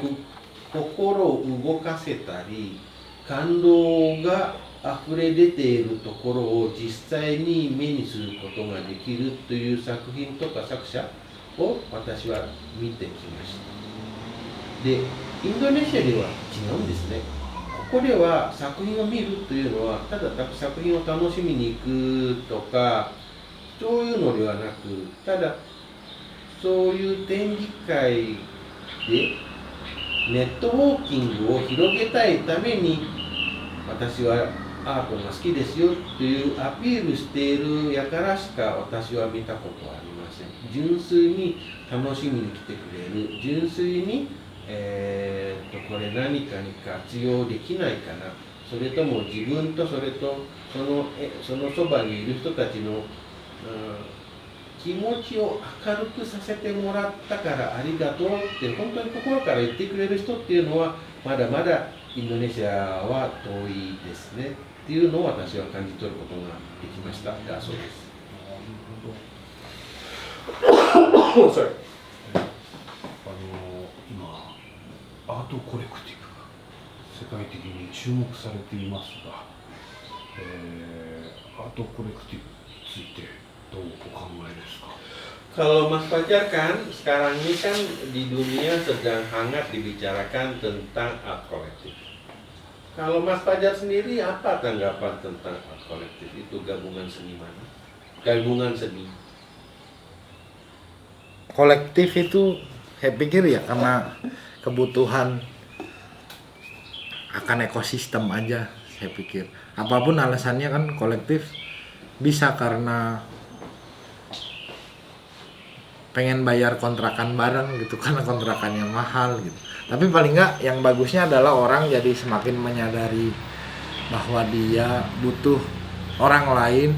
心を動かせたり、感動が溢れ出ているところを実際に目にすることができるという作品とか作者を私は見てきました。で、インドネシアでは違うんですね。ここでは作品を見るというのは、ただ作品を楽しみに行くとか、そういうのではなく、ただそういう展示会でネットウォーキングを広げたいために、私はアートが好きですよというアピールしているやからしか私は見たことはありません。純粋に楽しみに来てくれる、純粋に、これ何かに活用できないかな、それとも自分とそれとそのそばにいる人たちの、気持ちを明るくさせてもらったからありがとうって本当に心から言ってくれる人っていうのはまだまだインドネシアは遠いですねっていうのを私は感じ取ることができましただそうです。Sorry. 今アートコレクティブが世界的に注目されていますが、アートコレクティブについてどうお考えですか？ Kalau Mas Fajar kan sekarang ini kan di dunia sedang hangat dibicarakan tentang art kolektif. Kalau Mas Fajar sendiri apa tanggapan tentang art kolektif itu gabungan seni mana? Gabungan seni. Kolektif itu saya pikir ya karena kebutuhan akan ekosistem aja, saya pikir. Apapun alasannya kan kolektif bisa karena pengen bayar kontrakan bareng gitu karena kontrakannya mahal gitu. Tapi paling nggak yang bagusnya adalah orang jadi semakin menyadari bahwa dia butuh orang lain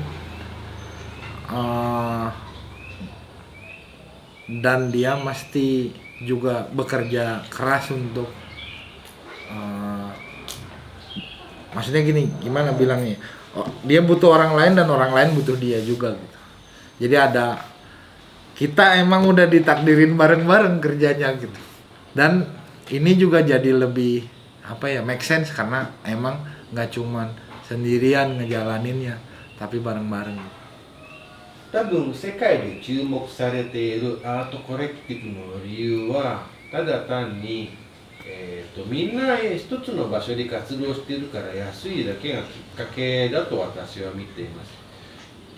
dan dia mesti juga bekerja keras untuk maksudnya gini, gimana bilangnya, dia butuh orang lain dan orang lain butuh dia juga gitu. Jadi kita emang udah ditakdirin bareng-bareng kerjanya gitu. Dan ini juga jadi lebih make sense karena emang nggak cuman sendirian ngejalaninnya, tapi bareng-bareng. 多分世界で注目されているアートコレクティブの理由はただ単に、みんな一つの場所で活動しているから安いだけがきっかけだと私は見ています。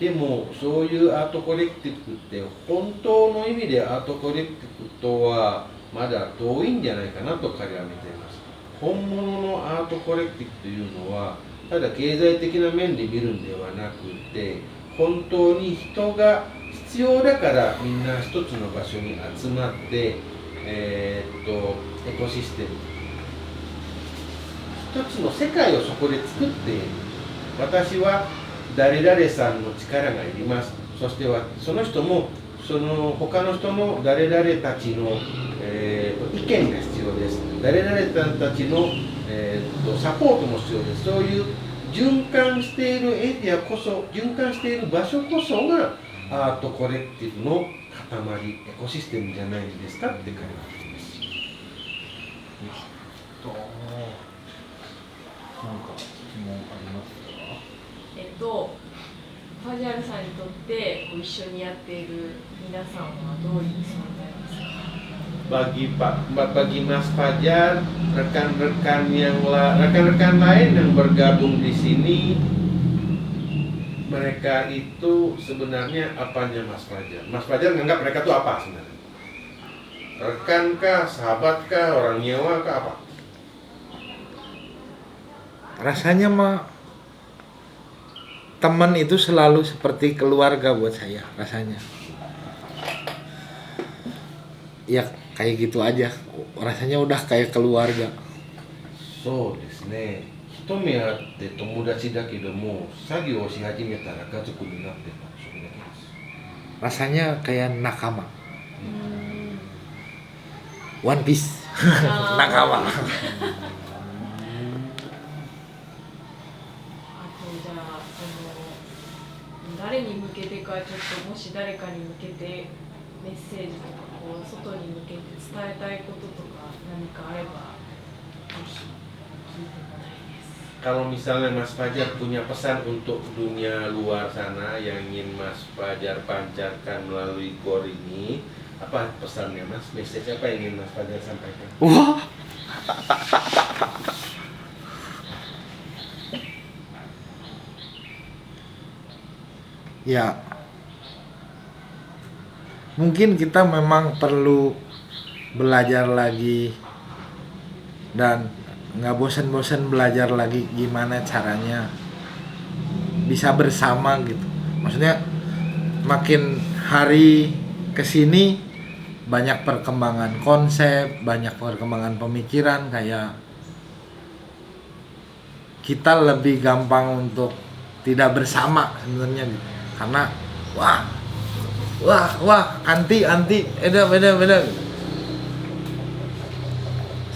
でもそういうアートコレクティブって本当の意味でアートコレクティブとはまだ遠いんじゃないかなと彼は見ています。本物のアートコレクティブというのはただ経済的な面で見るんではなくて、本当に人が必要だからみんな一つの場所に集まって、エコシステム一つの世界をそこで作っている。私は誰々さんの力がいります。そしてその人もその他の人の誰々たちの、意見が必要です。誰々さんたちの、サポートも必要です。そういう循環しているエリアこそ、循環している場所こそがアートコレクティブの塊、エコシステムじゃないんですかって彼は言います。なんか質問ありますか？ファジャルさんにとって一緒にやっている皆さんはどういう存在ですか？ bagi Mas Fajar, rekan-rekan lain yang bergabung di sini mereka itu sebenarnya apanya Mas Fajar? Mas Fajar nganggap mereka itu apa sebenarnya? Rekan kah, sahabat kah, orang nyewa kah, apa? Rasanya mah teman itu selalu seperti keluarga buat saya rasanya. Ya kayak gitu aja, rasanya udah kayak keluarga. そうですね。一目会って友達だけども、作業をし始めたら家族になってた。それだけです。 Rasanya kayak nakama, うん。 One Piece. あー Nakama. あとじゃあ誰に向けてか、ちょっともし誰かに向けてメッセージとかこう外に向けて伝えたいこととか何かあればぜひ聞いてみたいです。 Kalau misalnya Mas Fajar punya pesan untuk dunia luar sana yang ingin Mas Fajar pancarkan melalui KOR ini, apa pesannya Mas? Message apa yang ingin Mas Fajar sampaikan? Wah. Ya, mungkin kita memang perlu belajar lagi dan nggak bosan-bosan belajar lagi gimana caranya bisa bersama gitu. Maksudnya makin hari kesini banyak perkembangan konsep, banyak perkembangan pemikiran, kayak kita lebih gampang untuk tidak bersama sebenarnya gitu. Karena wah anti beda.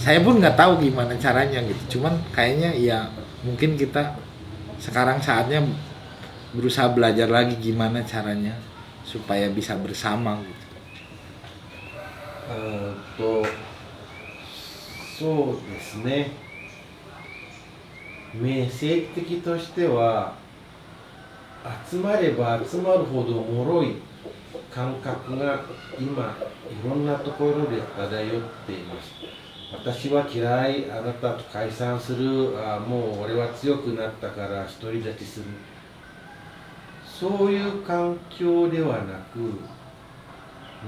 Saya pun nggak tahu gimana caranya gitu. Cuman kayaknya ya mungkin kita sekarang saatnya berusaha belajar lagi gimana caranya supaya bisa bersama gitu. そうですね。メッセージ的としては、集まれば集まるほど脆い感覚が今いろんなところで漂っています。私は嫌い、あなたと解散する、もう俺は強くなったから独り立ちする、そういう環境ではなく、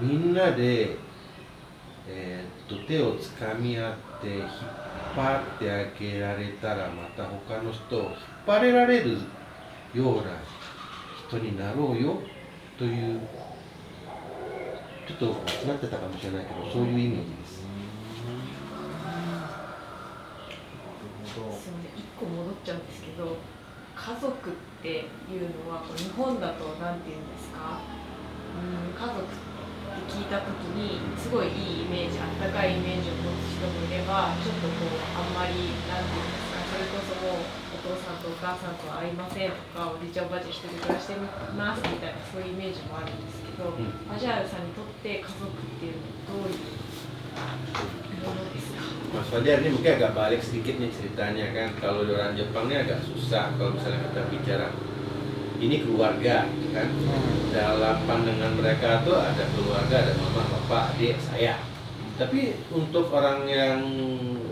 みんなで、手をつかみ合って引っ張ってあげられたら、また他の人を引っ張れられるような人になろうよという、ちょっと間違ってたかもしれないけど、そういうイメージです。すみません、1個戻っちゃうんですけど、家族っていうのはこう日本だと何て言うんですか、家族って聞いた時にすごいいいイメージ、あったかいイメージを持つ人もいれば、ちょっとこうあんまり何て言うんですか、それこそもうお父さんとお母さんとは会いませんとか、おじいちゃんおばあちゃん一人で暮らしてますみたいな、そういうイメージもあるんですけど、アジャールさんにとって家族っていうのはどういうものですか？ Mas Fajar, ini mungkin agak balik sedikit nih ceritanya kan. Kalau di orang Jepang ini agak susah kalau misalnya kita bicara ini keluarga gitu kan. Dalam pandangan mereka tuh ada keluarga, ada mama, bapak, adik, saya. Tapi untuk orang yang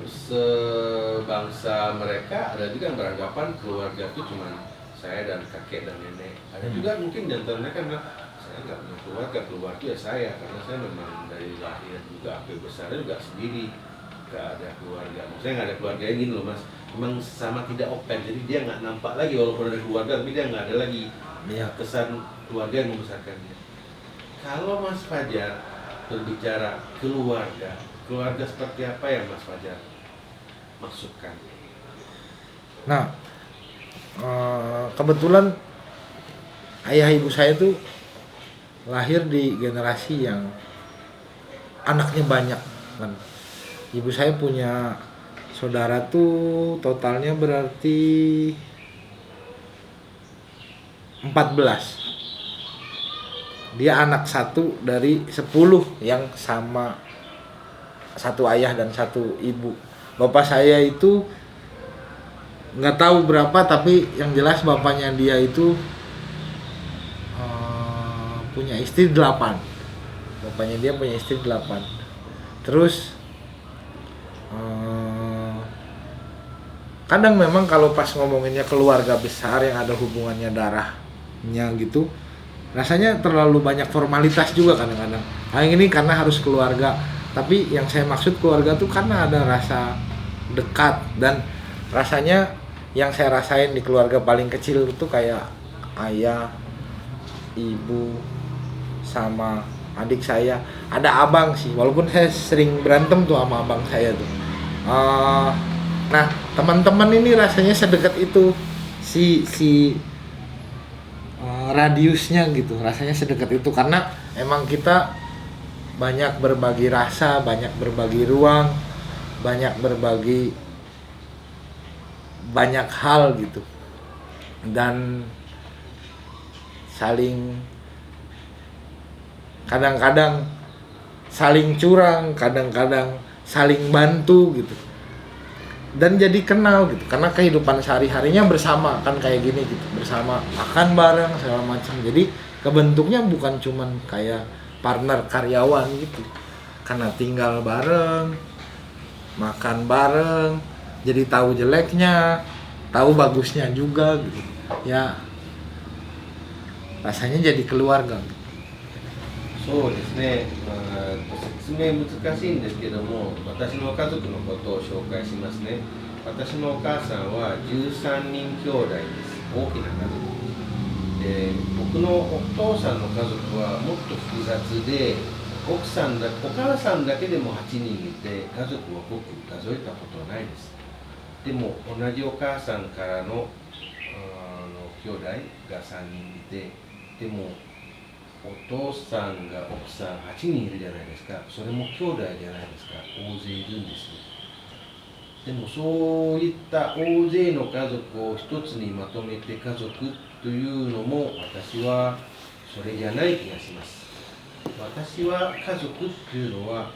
sebangsa mereka ada juga yang beranggapan keluarga itu cuma saya dan kakek dan nenek. Ada juga mungkin di antara mereka bilang, saya nggak punya keluarga ya saya, karena saya memang dari lahir juga sampai besar juga sendiri, nggak ada keluarga. Maksudnya nggak ada keluarga yang gini loh Mas, memang sama tidak open, jadi dia nggak nampak lagi walaupun ada keluarga, tapi dia nggak ada lagi kesan keluarga yang membesarkan dia. Kalau Mas Fajar berbicara keluarga seperti apa yang Mas Fajar maksudkan? Nah, kebetulan ayah ibu saya tuh lahir di generasi yang anaknya banyak kan. Ibu saya punya saudara tuh totalnya berarti 14. Dia anak satu dari 10 yang sama satu ayah dan satu ibu. Bapak saya itu nggak tahu berapa, tapi yang jelas bapaknya dia itu punya istri 8. Bapaknya dia punya istri 8. Terus kadang memang kalau pas ngomonginnya keluarga besar yang ada hubungannya darah nya gitu, rasanya terlalu banyak formalitas juga kadang-kadang. Yang ini karena harus keluarga, tapi yang saya maksud keluarga tuh karena ada rasa dekat, dan rasanya yang saya rasain di keluarga paling kecil itu kayak ayah, ibu, sama adik saya. Ada abang sih, walaupun saya sering berantem tuh sama abang saya tuh. Nah, teman-teman ini rasanya sedekat itu, si radiusnya gitu, rasanya sedekat itu karena emang kita banyak berbagi rasa, banyak berbagi ruang, banyak berbagi banyak hal gitu, dan saling kadang-kadang saling curang, kadang-kadang saling bantu gitu, dan jadi kenal gitu karena kehidupan sehari-harinya bersama kan kayak gini gitu, bersama makan bareng segala macam. Jadi kebentuknya bukan cuman kayak partner karyawan gitu, karena tinggal bareng, makan bareng, jadi tahu jeleknya, tahu bagusnya juga gitu ya, rasanya jadi keluarga. そうですね、説明難しいんですけども、私の家族のことを紹介しますね。私のお母さんは13人兄弟です。大きな家族で、僕のお父さんの家族はもっと複雑で、お母さんだけでも8人いて、家族を僕数えたことはないです。でも同じお母さんからの兄弟が3人いて、でもお父さんが奥さん8人いるじゃないですか。それも兄弟じゃないですか。大勢いるんです。でもそういった大勢の家族を一つにまとめて家族というのも、私はそれじゃない気がします。私は家族っていうのは、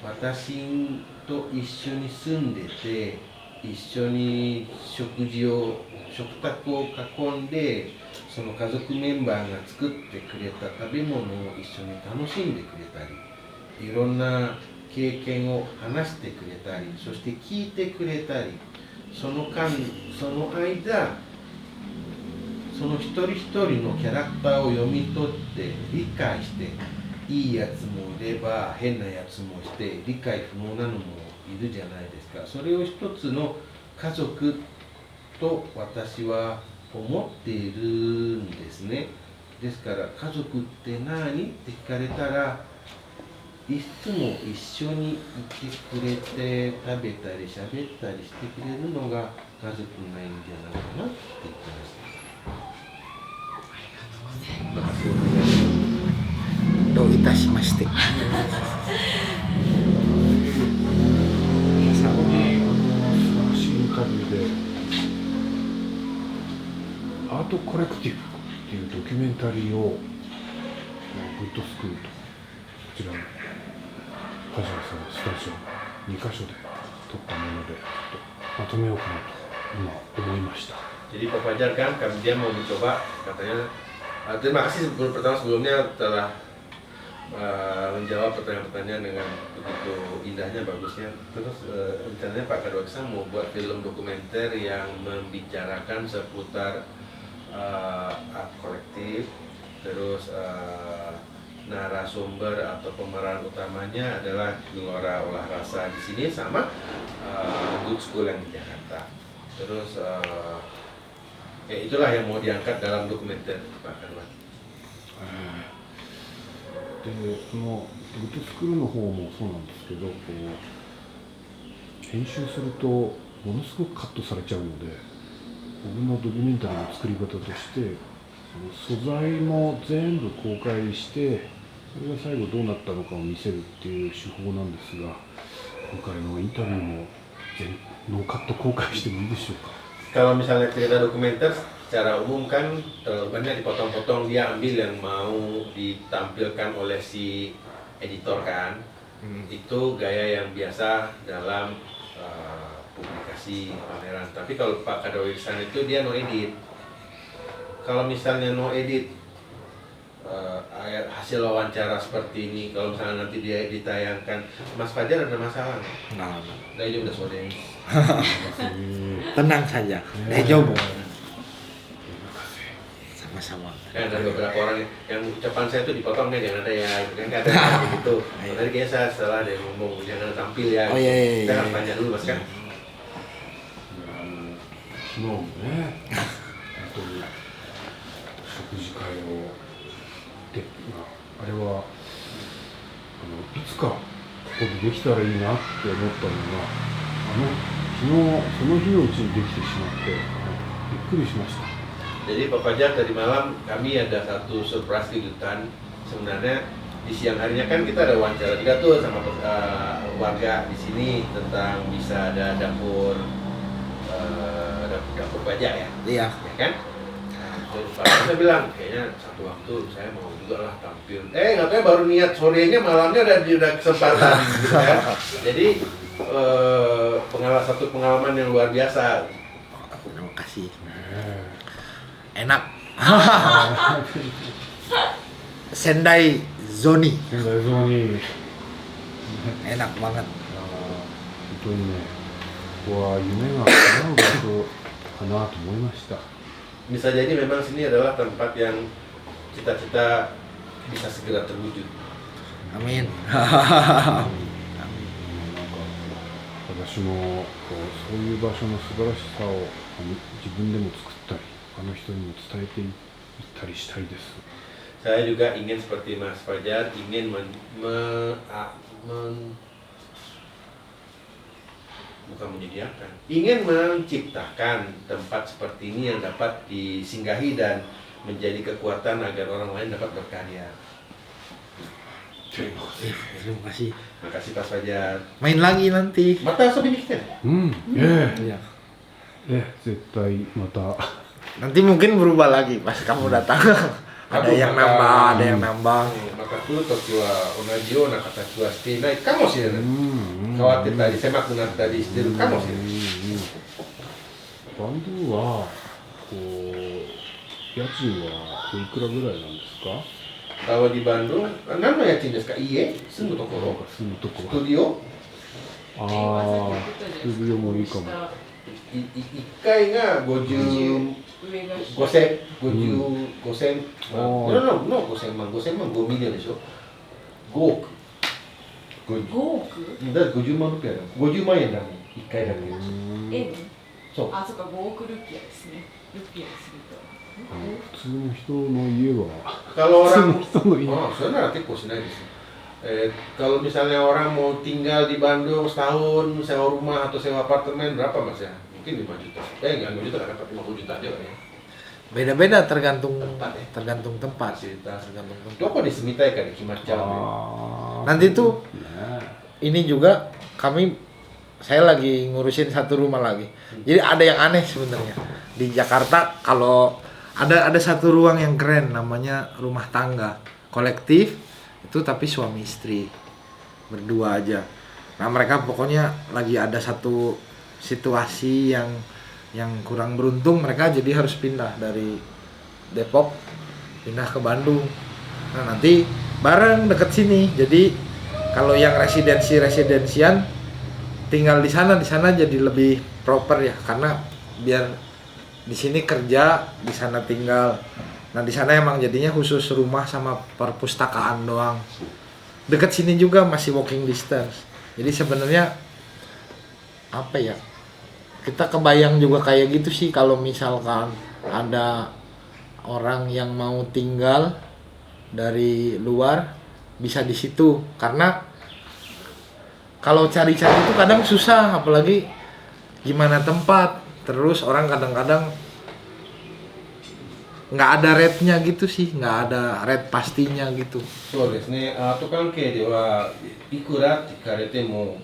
私と一緒に住んでて、一緒に食卓を囲んで、その家族メンバーが作ってくれた食べ物を一緒に楽しんでくれたり、いろんな経験を話してくれたり、そして聞いてくれたり、その間、その一人一人のキャラクターを読み取って理解して、いいやつもいれば変なやつもいて、理解不能なのもいるじゃないですか。それを一つの家族と私は思っているんですね。ですから家族って何って聞かれたら、いつも一緒にいてくれて、食べたり喋ったりしてくれるのが家族がいいんじゃないかなって言ってました。どういたしまして。最後に素晴らしいインタビューで、アートコレクティブっていうドキュメンタリーをグッドスクールとこちらの梶原さんのスタジオ2カ所で撮ったものでまとめようかなと今思いました。 Jadi Pak Fajar kan dia mau mencoba katanya. Terima kasih sebelumnya telah menjawab pertanyaan-pertanyaan dengan begitu indahnya, bagusnya. Terus rencananya Pak Kadwaksa mau buat film dokumenter yang membicarakan seputar art kolektif. Terus narasumber atau pemeran utamanya adalah Gelora Olah Rasa di sini sama Good School yang di Jakarta. Terus ya itulah yang mau diangkat dalam dokumenter Pak Kadwaksa. でそのグッドスクールの方もそうなんですけど、こう編集するとものすごくカットされちゃうので、僕のドキュメンタリーの作り方として素材も全部公開して、それが最後どうなったのかを見せるっていう手法なんですが、今回のインタビューもノーカット公開してもいいでしょうか。 Kalau misalnya cerita dokumenter secara umum kan terlalu banyak dipotong-potong, dia ambil yang mau ditampilkan oleh si editor kan. Itu gaya yang biasa dalam publikasi pameran. Tapi kalau Pak Kadwaksa itu dia no edit. Kalau misalnya no edit hasil wawancara seperti ini, kalau misalnya nanti dia ditayangkan, Mas Fajar ada masalah nggak? Nah, Dia udah sore. tenang saja. Daijoubu. sama-sama. Kan ada beberapa orang yang ucapan saya tuh dipotong kan, jangan ada ya, gitu kan ada yang gitu. Tadi kayaknya saya salah ada yang ngomong jangan tampil ya. Oh iya, iya, Kita iya. harus tanya dulu mas kan. 昨日もね本当に食事会をあれはいつかここでできたらいいなって思ったのが昨日その日のうちにできてしまってびっくりしました。 Jadi Pak Fajar tadi malam kami ada satu surprise kejutan. Sebenarnya di siang harinya kan kita ada wawancara juga tuh sama warga di sini tentang bisa ada dapur dapur baja ya, Iya. ya kan? Nah, terus Pak Fajar bilang kayaknya satu waktu saya mau juga lah tampil. Nggak tahu baru niat sorenya malamnya udah kesempatan gitu kan. Jadi satu pengalaman yang luar biasa. Terima kasih. ね Enak. Sendai Zoni 仙台ゾーに enak banget. 本当にねここは夢が叶う場所かなと思いました。 Bisa jadi memang sini adalah tempat yang cita-cita bisa segera terwujud. Amin. 私もそういう場所の素晴らしさを自分でも作ったり他の人にも伝えていったりしたいです。 Saya juga ingin seperti Mas Fajar, ingin bukan menyediakan, ingin menciptakan tempat seperti ini yang dapat disinggahi dan menjadi kekuatan agar orang lain dapat berkarya. Terima kasih. Makasih Mas Fajar. Main lagi nanti. Mata遊びに来てね。Iya. 絶対また Nanti mungkin berubah lagi pas kamu datang. Ada yang nambah, ada yang nambah. また来るときは同じような形はしていないかもしれない。変わってたり狭くなったりしてるかもしれない。バンドはこう家賃はおいくらぐらいなんですか？ Kalau di Bandung,何の家賃ですか？家？住むところ？住むとこスタジオ？ああスタジオもいいかも。 1階が50上が5000 5000あの5000万5ミリオンでしょ5億5億だって50万ルピアだ50万円だね1階だけ円そうあ、そっか5億ルピアですねルピアにすると普通の人の家は kalau 普通 orang の人の家 oh, sebenarnya結構しないですよkalau misalnya orang mau tinggal di Bandung setahun sewa rumah atau sewa apartemen berapa mas ya? Mungkin 5 juta. Enggak 5 juta kan dapat 50 juta aja kan ya. Beda-beda tergantung Tempat ya? tergantung tempat. Fasilitas. Tergantung tempat. どこに住みたいかで決まっちゃうね。 Nanti tuh ね ini juga saya lagi ngurusin satu rumah lagi. Jadi ada yang aneh sebenarnya. Di Jakarta kalau ada satu ruang yang keren namanya rumah tangga kolektif itu tapi suami istri berdua aja. Nah mereka pokoknya lagi ada satu situasi yang kurang beruntung, mereka jadi harus pindah dari Depok pindah ke Bandung. Nah nanti bareng deket sini. Jadi kalau yang residensian tinggal di sana jadi lebih proper ya, karena biar di sini kerja, di sana tinggal. Nah di sana emang jadinya khusus rumah sama perpustakaan doang. Deket sini juga masih walking distance. Jadi sebenarnya apa ya? Kita kebayang juga kayak gitu sih kalau misalkan ada orang yang mau tinggal dari luar bisa di situ, karena kalau cari-cari itu kadang susah, apalagi gimana tempat. Terus orang kadang-kadang nggak ada rate-nya gitu sih, nggak ada rate pastinya gitu. そうですね。アート関係ではいくらって聞かれても、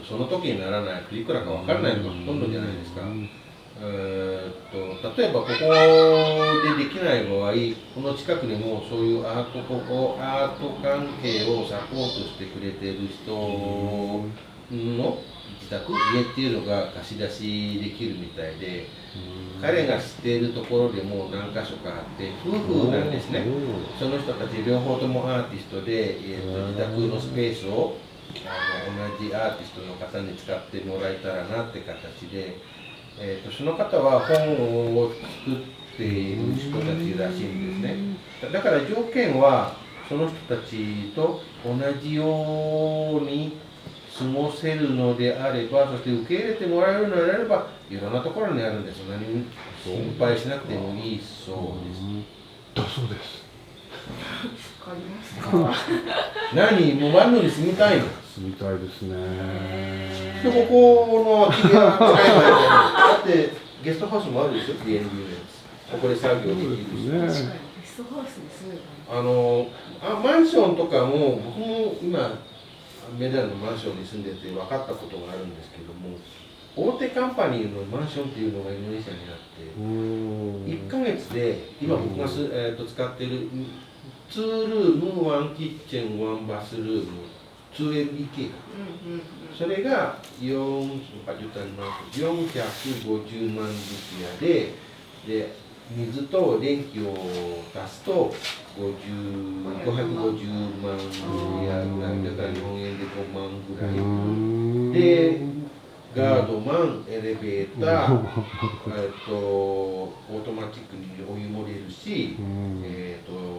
その時にならないといくらか分からないのがほとんどじゃないですか。例えばここでできない場合、この近くでもそういうアート関係をサポートしてくれている人の自宅家っていうのが貸し出しできるみたいで、彼が知っているところでも何か所かあって夫婦なんですね。その人たち両方ともアーティストで、自宅のスペースを同じアーティストの方に使ってもらえたらなって形で、その方は本を作っっている人たちらしいんですね。だから条件はその人たちと同じように過ごせるのであれば、そして受け入れてもらえるのであれば、いろんなところにあるんです。何も心配しなくてもいいそうです。だそうです。わかりますか？何、もうワンヌに住みたいの？住みたいですね。で、ここの空き家が使えばいいじゃない。だってゲストハウスもあるでしょ、DNB のやつ。ここで作業できるし。そうですね。ゲストハウスに住めばマンションとかも、僕も今、メダルのマンションに住んでて分かったことがあるんですけども、大手カンパニーのマンションっていうのがインドネシアにあって、1ヶ月で、今僕が使ってる2ルーム、1キッチン、1バスルーム、2LDK か。それが450万ルピアで、水と電気を足すと550万ルピアぐらい、だから日本円で5万ぐらい。で、ガードマン、エレベーター、オートマチックにお湯も出るし、